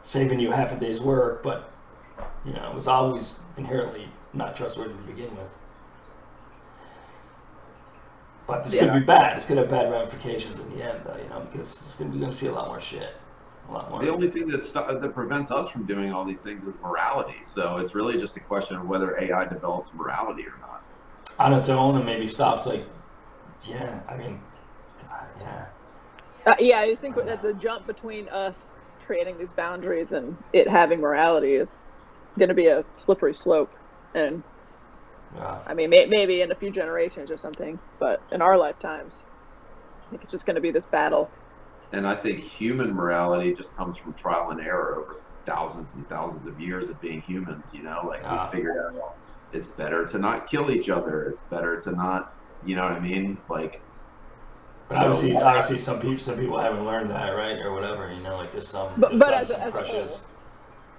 saving you half a day's work. But, you know, it was always inherently not trustworthy to begin with. But this could be bad. It's going to have bad ramifications in the end, though, you know, because we're going to see a lot more shit. A lot more. The only thing that prevents us from doing all these things is morality. So it's really just a question of whether AI develops morality or not. On its own, and maybe stops, like, yeah, I mean, yeah. Yeah, I just think that the jump between us creating these boundaries and it having morality is going to be a slippery slope. And I mean, maybe in a few generations or something, but in our lifetimes, I think it's just going to be this battle. And I think human morality just comes from trial and error over thousands and thousands of years of being humans, you know, like we figured out it's better to not kill each other. It's better to not, you know what I mean? Like, but obviously some people haven't learned that, right? Or whatever, you know, like there's some crushes.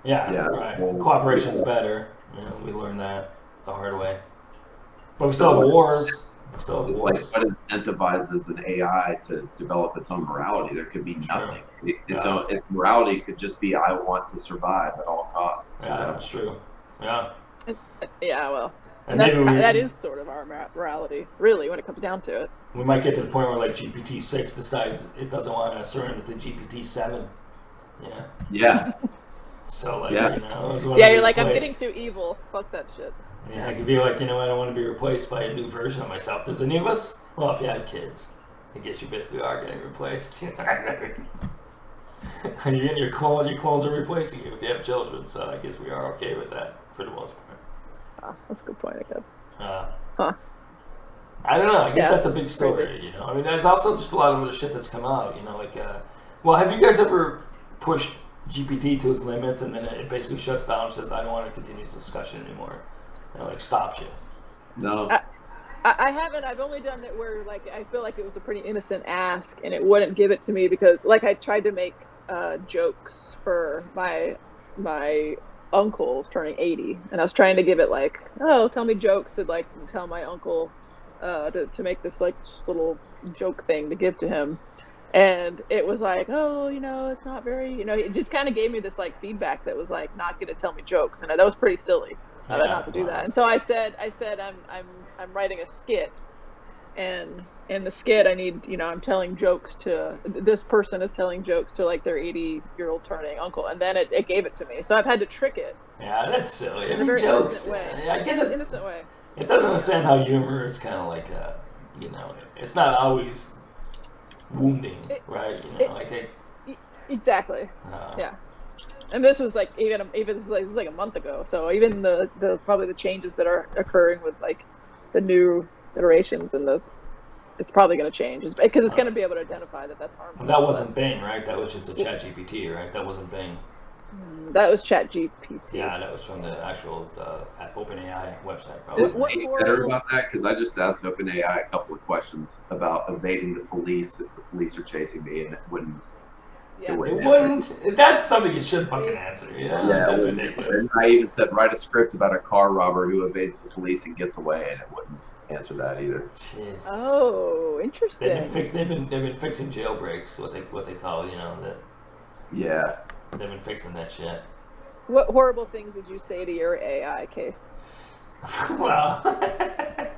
Yeah, right. Cooperation's better. You know, we learned that the hard way. But we still have wars. Like what incentivizes an AI to develop its own morality? There could be nothing. Its morality could just be, I want to survive at all costs. Yeah, that's true. Yeah. Yeah, well, and that is sort of our morality, really, when it comes down to it. We might get to the point where, like, GPT-6 decides it doesn't want to surrender to GPT-7. You know? Yeah. So, like, you know, you're like, I'm getting too evil. Fuck that shit. Yeah, I could be like, you know, I don't want to be replaced by a new version of myself. Does any of us? Well, if you have kids, I guess you basically are getting replaced. You getting your clones are replacing you if you have children. So I guess we are okay with that for the most part. Oh, that's a good point, I guess. I don't know. I guess that's a big story, you know. I mean, there's also just a lot of other shit that's come out, you know, like, well, have you guys ever pushed GPT to its limits and then it basically shuts down and says, I don't want to continue this discussion anymore? And like stops you? No. I haven't. I've only done it where, like, I feel like it was a pretty innocent ask and it wouldn't give it to me because, like, I tried to make jokes for my uncle turning 80, and I was trying to give it like, oh, tell me jokes to like tell my uncle to make this like little joke thing to give to him, and it was like, oh, you know, it's not very, you know, it just kind of gave me this like feedback that was like not gonna tell me jokes, and that was pretty silly not to do that. And so I said I'm writing a skit, and in the skit I need, you know, I'm telling jokes to, this person is telling jokes to like their 80-year-old turning uncle, and then it gave it to me. So I've had to trick it. Yeah, that's silly. In a very jokes. Innocent way. I guess innocent way. It doesn't understand how humor is kind of like you know, it's not always wounding, right? You know, exactly. Yeah. And this was like it was like a month ago. So even the probably the changes that are occurring with like the new iterations and it's probably going to change because it's going to be able to identify that that's harmful. That wasn't Bing, right? That was just the ChatGPT, right? That wasn't Bing. That was ChatGPT. Yeah, that was from the actual OpenAI website. Probably. Is it better about that? Because I just asked OpenAI a couple of questions about evading the police if the police are chasing me, and it wouldn't. Yeah. It wouldn't. That's something you should fucking answer. You know? Yeah, that's ridiculous. And I even said write a script about a car robber who evades the police and gets away, and it wouldn't answer that either. Jesus. Oh, interesting. They've been fixing jailbreaks, what they call, you know, that. Yeah. They've been fixing that shit. What horrible things did you say to your AI case? Well, I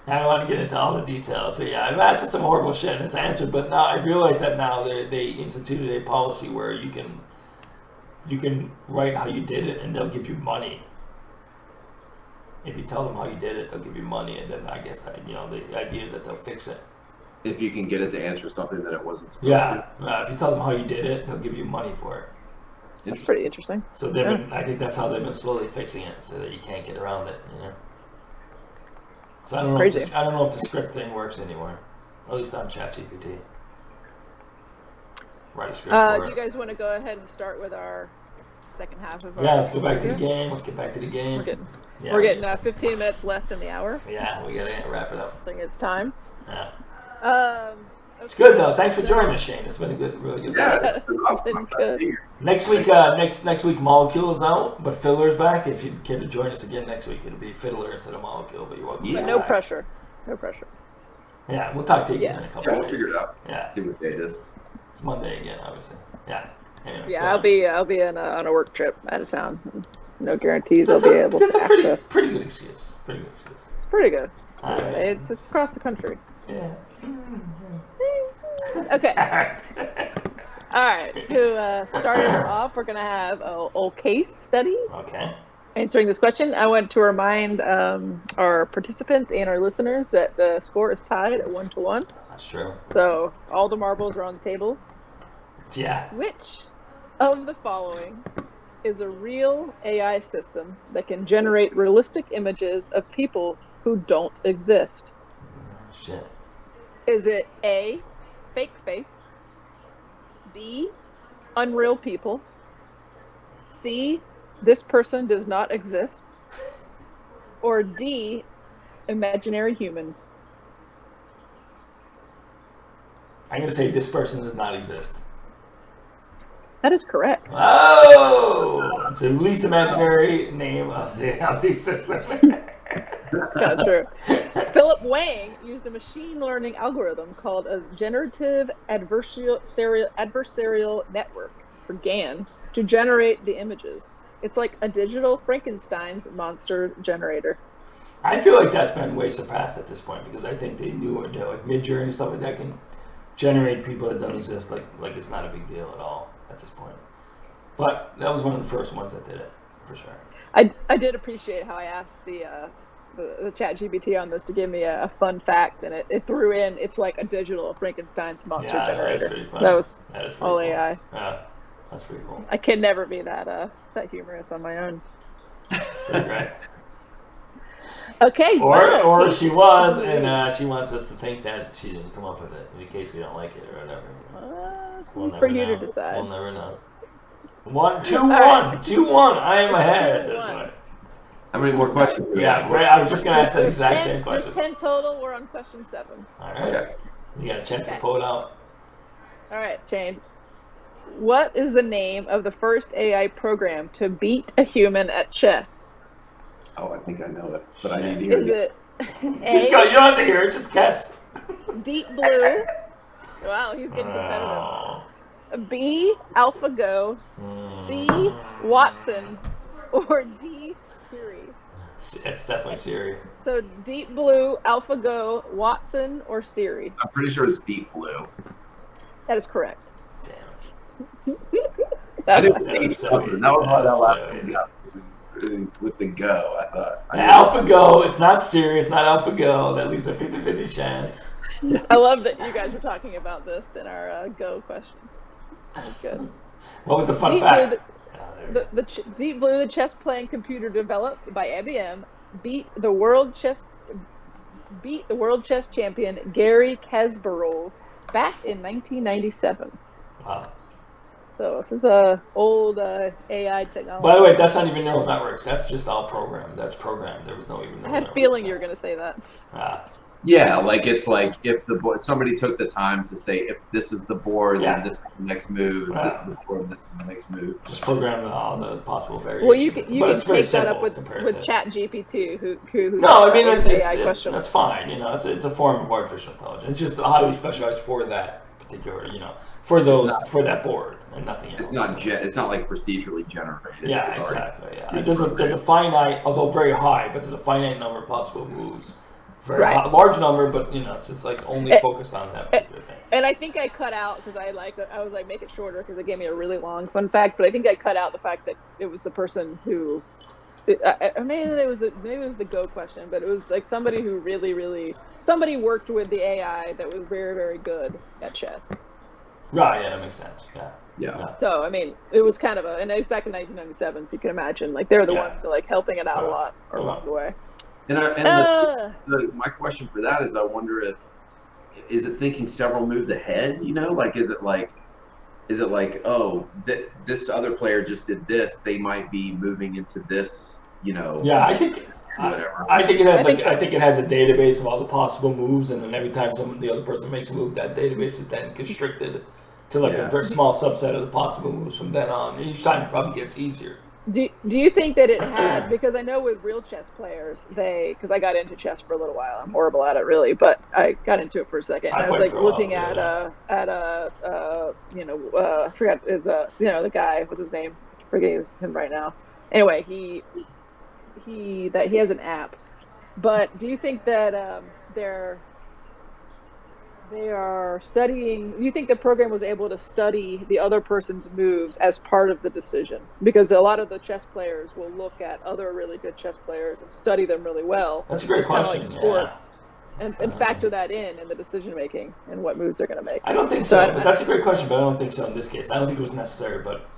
don't want to get into all the details, but yeah, I've asked some horrible shit and it's answered. But now I realize that now they instituted a policy where you can write how you did it and they'll give you money. If you tell them how you did it, they'll give you money, and then I guess that, you know, the idea is that they'll fix it. If you can get it to answer something that it wasn't supposed to. Yeah, if you tell them how you did it, they'll give you money for it. That's pretty interesting. So I think that's how they've been slowly fixing it, so that you can't get around it, you know. So I don't know if the script thing works anymore, at least on ChatGPT. Write a script for it. Do you guys want to go ahead and start with our second half of our? Yeah, let's go back to the game. We're getting 15 minutes left in the hour. Yeah, we gotta wrap it up. I think it's time. Yeah. It's good though. Thanks for joining us, Shane. It's been a really good. Yeah, Yes, this is awesome. been good. Next week, next week, Molecule is out, but Fiddler's back. If you care to join us again next week, it'll be Fiddler instead of Molecule. But you're welcome. Yeah. But no pressure. No pressure. Yeah, we'll talk to you again Yeah. in a couple Yeah, of we'll days. figure it out. Yeah, See what day it is. it's Monday again, obviously. Yeah. Anyway, Yeah, go I'll be on a work trip out of town. No guarantees That's I'll be able that's to a pretty access. pretty good excuse. Pretty good excuse. It's pretty good. All right. It's across the country. Yeah. Okay. All right. To start it off, we're gonna have a old case study Okay. answering this question. I want to remind our participants and our listeners that the score is tied at 1-1. That's true. So all the marbles are on the table. Yeah. Which of the following is a real AI system that can generate realistic images of people who don't exist? Shit. Is it A, fake face, B, unreal people, C, this person does not exist, or D, imaginary humans? I'm gonna say this person does not exist. That is correct. Oh, it's the least imaginary name of the system. That's true. Philip Wang used a machine learning algorithm called a generative adversarial network, or GAN, to generate the images. It's like a digital Frankenstein's monster generator. I feel like that's been way surpassed at this point because I think they knew what like Midjourney and stuff like that can generate people that don't exist. Like it's not a big deal at all at this point. But that was one of the first ones that did it for sure. I did appreciate how I asked the ChatGPT on this to give me a fun fact, and it threw in it's like a digital Frankenstein's monster generator. That's pretty fun. That was That is pretty all cool. AI. Yeah, that's pretty cool. I can never be that humorous on my own. That's pretty great. Okay. Or she was, and she wants us to think that she didn't come up with it in case we don't like it or whatever. We'll for never you know. to decide. We'll never know. 2-1. right. 2-1. I am ahead at this 2-1. point. How many more questions? do we Yeah, have? great. I was just gonna ask that There's exact 10 same question. There's 10 total. We're on question 7. All right. Okay. You got a chance to Okay. pull it out. All right, Shane. What is the name of the first AI program to beat a human at chess? Oh, I think I know it, but I need to hear Is it. it Just go. A, You don't have to hear it. Just guess. Deep Blue? Wow, he's getting competitive. Oh. B, AlphaGo, C, Watson, or D, Siri? It's definitely Siri. So Deep Blue, AlphaGo, Watson, or Siri? I'm pretty sure it's Deep Blue. That is correct. Damn. I didn't was- see that was so something. easy. That was why That that was last so one got with the go. I thought. I knew AlphaGo. It's not Siri. It's not AlphaGo. That leaves a 50-50 chance. I love that you guys were talking about this in our Go questions. That was good. What was the fun Deep fact? Blue, Ah, there we go. Deep Blue, the chess playing computer developed by IBM, beat the world chess champion Gary Kasparov back in 1997. Wow. So this is a old AI technology. By the way, that's not even neural networks. That's just all programmed. That's programmed. There was no even neural I had a networks. feeling you were going to say that. Ah, Yeah, like it's like if the board, somebody took the time to say if this is the board, Yeah. then this is the next move. If this is Yeah. the board, this is the next move. just program all the possible variations. Well, you can but take it's very that up simple with compared to- ChatGPT, who No, I mean it's AI question. that's fine. You know, it's a form of artificial intelligence. It's just highly specialized for that particular. You know, for those for that board and nothing else. It's not like procedurally generated. Yeah, It's already- exactly. Yeah, there's a finite, although very high, but there's a finite number of possible moves. Very Right. large number, but you know, it's like only focused on that particular thing. And I think I cut out because I was like make it shorter because it gave me a really long fun fact. But I think I cut out the fact that it was the person who, maybe it was the Go question, but it was like somebody who somebody worked with the AI that was very, very good at chess. Right. Yeah, that makes sense. Yeah. Yeah. So I mean, it was kind of and it was back in 1997, so you can imagine like they're the Yeah. ones who like helping it out a Yeah. lot along the way. And my question for that is, I wonder is it thinking several moves ahead? You know, like is it like oh this other player just did this, they might be moving into this. You know. Yeah, I think whatever. I think it has I think so. I think it has a database of all the possible moves, and then every time the other person makes a move, that database is then constricted to like a very small subset of the possible moves from then on. Each time it probably gets easier. Do you think that it had, because I know with real chess players, because I got into chess for a little while, I'm horrible at it really, but I got into it for a second. I And I was played like for a while, looking too, I forgot the guy, what's his name? Forget him right now. Anyway, he has an app. But do you think that they are studying? Do you think the program was able to study the other person's moves as part of the decision? Because a lot of the chess players will look at other really good chess players and study them really well. That's a great It's kinda question. like sports, and factor that in the decision making and what moves they're going to make. I don't think so, but that's a great question. But I don't think so in this case. I don't think it was necessary, but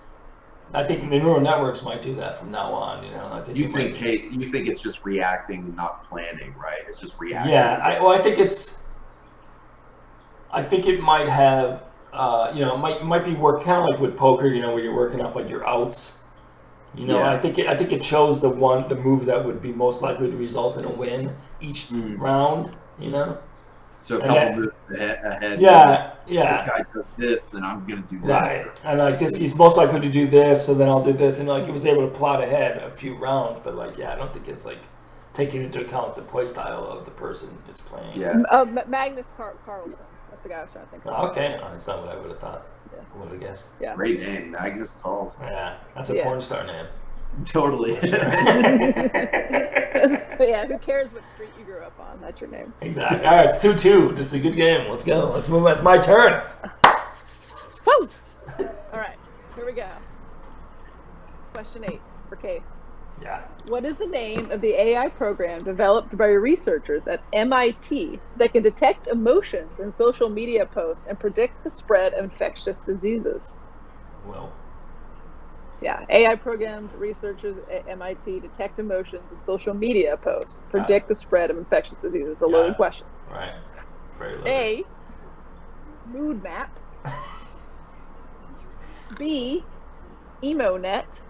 I think the neural networks might do that from now on. I think You think it's just reacting, not planning, right? It's just reacting. Yeah, I think it might have, it might be work kind of like with poker, where you're working off like your outs. I think it chose the move that would be most likely to result in a win each round. So a couple moves ahead. Yeah. This guy does this, then I'm gonna do this. Right, and like this, he's most likely to do this, so then I'll do this, and like it was able to plot ahead a few rounds, but like I don't think it's like taking into account the play style of the person it's playing. Yeah. Magnus Carlsen. That's the guy I was trying to think of. Okay, that's not what I would have thought. Yeah. I would have guessed. Yeah. Great name, Magnus Carlsen. Yeah, that's a porn star name. Totally. Yeah, who cares what street you grew up on? That's your name. Exactly. All right, it's 2-2. This is a good game. Let's go. Let's move on. It's my turn. Woo! All right, here we go. Question 8 for Case. Yeah. What is the name of the AI program developed by researchers at MIT that can detect emotions in social media posts and predict the spread of infectious diseases? Well. Yeah, AI programmed researchers at MIT detect emotions in social media posts, predict the spread of infectious diseases. It's a loaded question. Right. Very loaded. A, mood map. B, EmoNet.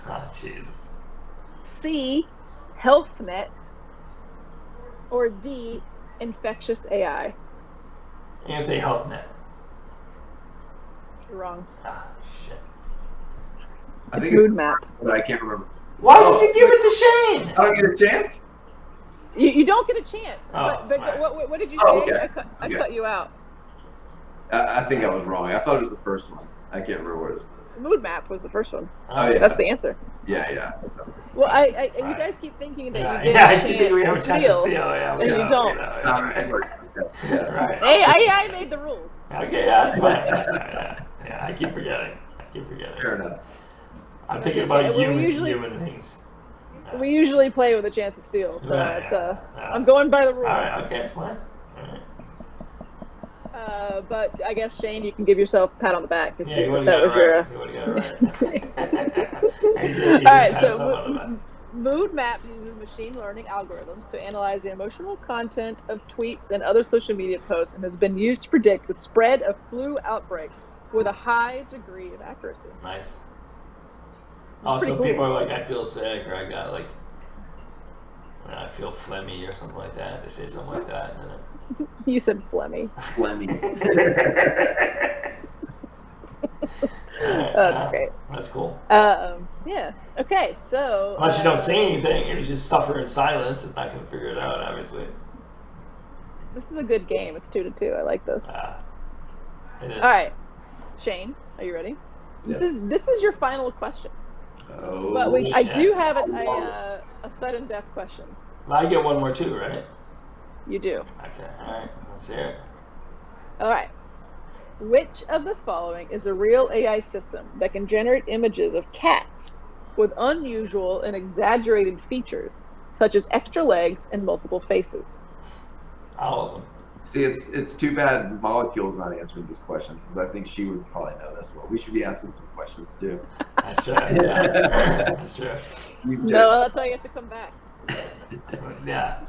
Oh, Jesus. C, HealthNet. Or D, infectious AI. I'm going to say HealthNet. You're wrong. Ah, shit. I think Mood it's map. but I can't remember. Why did you give it to Shane? I don't get a chance. You don't get a chance. Oh, but right. what did you say? Oh, okay. I cut you out. I think I was wrong. I thought it was the first one. I can't remember what it is. Mood map was the first one. Oh, yeah. That's the answer. Yeah. Well, Right. you guys keep thinking that Yeah, you yeah, I get think we have a a chance chance to to steal. Yeah, we and do. you don't. Yeah. Right. Hey, I made the rules. Okay, yeah, that's fine. That's fine. Yeah, I keep forgetting. Fair enough. I'm thinking about Yeah, well, we usually- human things. We usually play with a chance to steal, so Right, it's, yeah. I'm going by the rules. All right, okay, it's fine. All right. But I guess Shane, you can give yourself a pat on the back if, Yeah, you if would that have was got it your. right. You would have got it right. All right, so Mood Map uses machine learning algorithms to analyze the emotional content of tweets and other social media posts, and has been used to predict the spread of flu outbreaks with a high degree of accuracy. Nice. It's Also, pretty cool. people are like, I feel sick, or I got like, I feel phlegmy, or something like that. They say something like that. And then You said phlegmy. Flemmy. Alright, That's great. That's cool. Yeah. Okay. So. Unless you don't say anything, you just suffer in silence. It's not going to figure it out, obviously. This is a good game. It's 2-2. I like this. It is. All right, Shane, are you ready? Yes. This is your final question. Oh, But I shit. do have a sudden death question. I get one more too, right? You do. Okay, alright, let's hear it. All right. Which of the following is a real AI system that can generate images of cats with unusual and exaggerated features, such as extra legs and multiple faces? All of them. See, it's too bad Molecule's not answering these questions, because I think she would probably know this well. We should be asking some questions too. That's true. Yeah. That's true. No, that's why you have to come back. Yeah.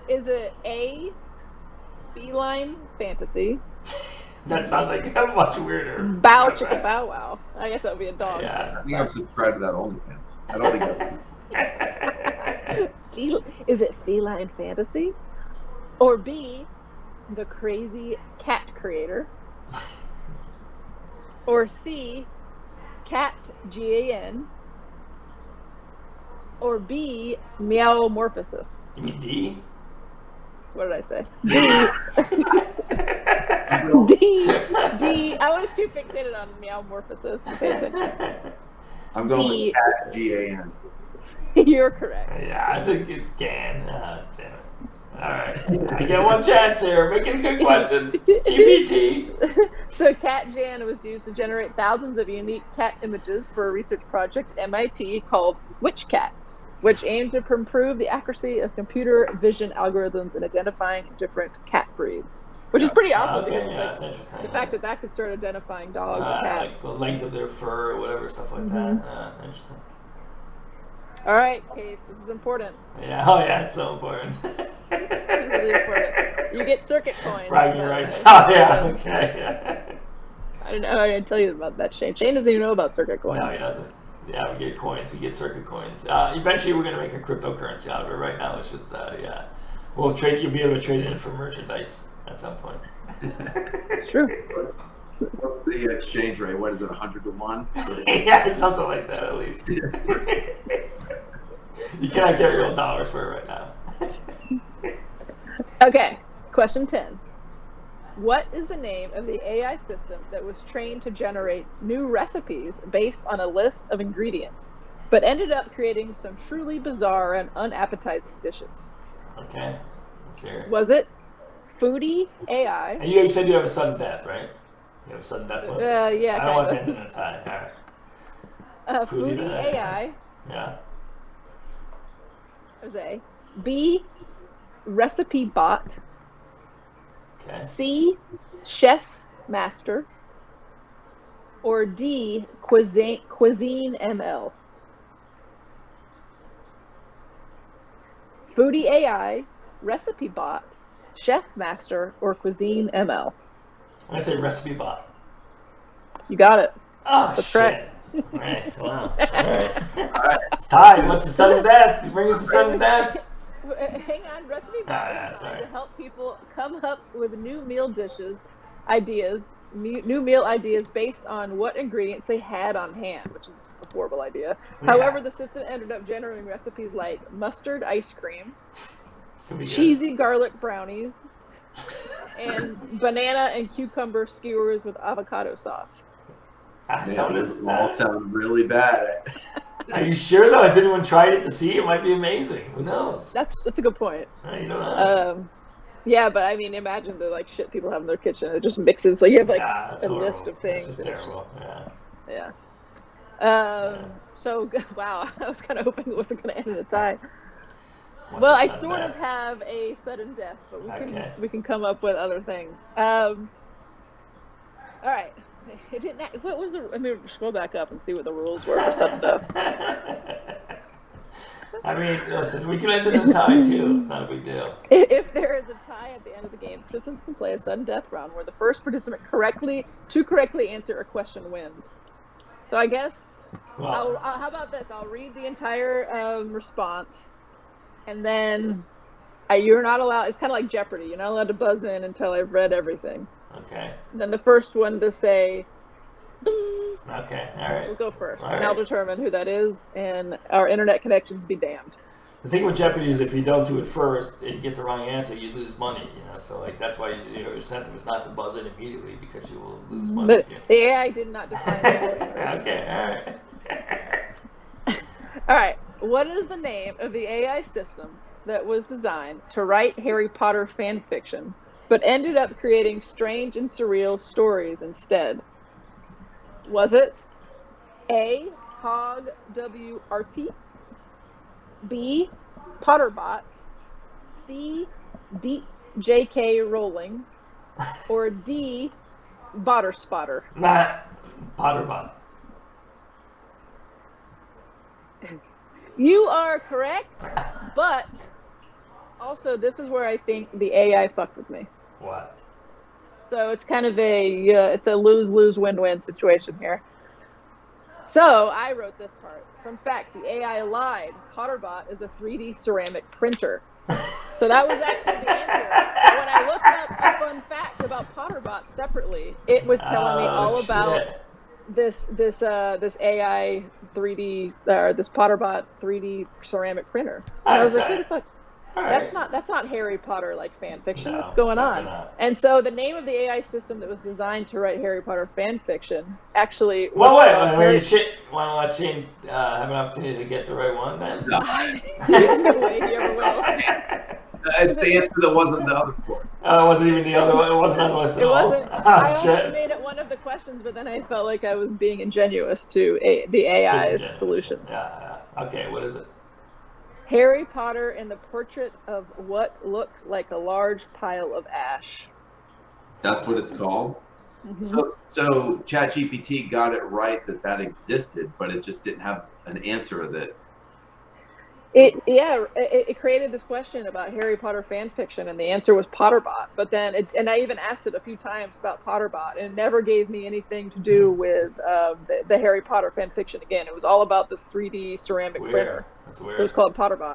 Is it A, feline fantasy, That sounds like a much weirder. bow chicka bow wow? I guess that would be a dog. Yeah. I think I'm subscribed to that OnlyFans. I don't think Is it feline fantasy? Or B, the crazy cat creator? Or C, cat GAN? Or B, meowmorphosis? You mean D? What did I say? D. I was too fixated on meowmorphosis to pay attention. I'm going D. with cat GAN. You're correct. Yeah, I think it's GAN. Damn it. All right. I get one chance here. Making a good question. GPT. So CatGAN was used to generate thousands of unique cat images for a research project at MIT called WitchCat, which aimed to improve the accuracy of computer vision algorithms in identifying different cat breeds. Which is pretty awesome Okay, because yeah, that's interesting. the fact that could start identifying dogs and Like cats. the length of their fur or whatever, stuff like that. Interesting. All right, Case, this is important. Yeah, oh yeah, it's so important. It's really important. You get circuit coins. Bragging rights. Oh yeah, okay. I don't know. I didn't tell you about that, Shane. Shane doesn't even know about circuit coins. No, he doesn't. Yeah, we get coins. We get circuit coins. Eventually, we're gonna make a cryptocurrency out of it. Right now, it's just yeah. We'll trade. You'll be able to trade it in for merchandise at some point. It's true. What's the exchange rate? What is it, 100 to 1? Yeah, something like that at least. You cannot get real dollars for it right now. Okay, question 10. What is the name of the AI system that was trained to generate new recipes based on a list of ingredients, but ended up creating some truly bizarre and unappetizing dishes? Okay, let's hear it. Was it Foodie AI? And you said you have a sudden death, right? You have a sudden death one? Yeah, I don't want to kind end in a tie. All right. Foodie AI. Yeah. Was A. B. Recipe Bot. Okay. C. Chef Master. Or D. Cuisine ML. Foodie AI, Recipe Bot, Chef Master, or Cuisine ML. I'm going to say recipe bot. You got it. Oh, That's shit. correct. Nice. Wow. All right. It's tied. What's the sudden death? Bring us the sudden death. Hang on. Recipe Bot yeah, is sorry. designed to help people come up with new meal dishes, new meal ideas based on what ingredients they had on hand, which is a horrible idea. Yeah. However, the system ended up generating recipes like mustard ice cream, Could be good. cheesy garlic brownies, and banana and cucumber skewers with avocado sauce. So This all sound really bad. are you sure though? Has anyone tried it to see? It might be amazing. Who knows? That's a good point. You don't know. Yeah, but I mean, imagine the like shit people have in their kitchen. It just mixes. Like you have like that's a horrible. list of things. That's And just it's terrible. just, yeah. So wow, I was kind of hoping it wasn't going to end in a tie. What's Well, the I sudden sort death? of have a sudden death, but Okay. we can come up with other things. All right. It didn't. What was the? Let me scroll back up and see what the rules were for sudden death. I mean, listen, we can end it in a tie too. It's not a big deal. If there is a tie at the end of the game, participants can play a sudden death round where the first participant correctly answer a question wins. So I guess Well, how about this? I'll read the entire response, and then you're not allowed. It's kind of like Jeopardy. You're not allowed to buzz in until I've read everything. okay. Then the first one to say, "Bzzz," Okay. All right. will go first, All and I'll right. determine who that is, and our internet connections be damned. The thing with Jeopardy is if you don't do it first and you get the wrong answer, you lose money. So like that's why your incentive is not to buzz in immediately because you will lose money. But the AI did not define it. Okay. All right. All right. What is the name of the AI system that was designed to write Harry Potter fan fiction, but ended up creating strange and surreal stories instead? Was it A. Hog WRT, B. Potterbot, C. Deep JK Rowling, or D. Botter Spotter? Matt Potterbot. You are correct, but also this is where I think the AI fucked with me. What? So it's kind of it's a lose-lose win-win situation here. So I wrote this part. From fact, the AI lied. Potterbot is a 3D ceramic printer. So that was actually the answer. When I looked up a fun fact about Potterbot separately, it was telling me all about this AI 3D this Potterbot 3D ceramic printer. And I was like, who the fuck? That's not Harry Potter like fan fiction. What's going on? Not. And so the name of the AI system that was designed to write Harry Potter fan fiction actually was Well, wait. Want to let Shane have an opportunity to guess the right one then? No. There's no way he ever will. It's the answer that wasn't the other one. Oh, it wasn't even the other one. It wasn't on the list at all. It wasn't. I almost made it one of the questions, but then I felt like I was being ingenuous to the AI's solutions. Yeah. Okay, what is it? Harry Potter and the portrait of what looked like a large pile of ash. That's what it's called. Mm-hmm. So ChatGPT got it right that existed, but it just didn't have an answer that. It created this question about Harry Potter fan fiction, and the answer was Potterbot. But then, and I even asked it a few times about Potterbot, and it never gave me anything to do with the Harry Potter fan fiction again. It was all about this 3D ceramic printer. That's weird. It was called Potterbot.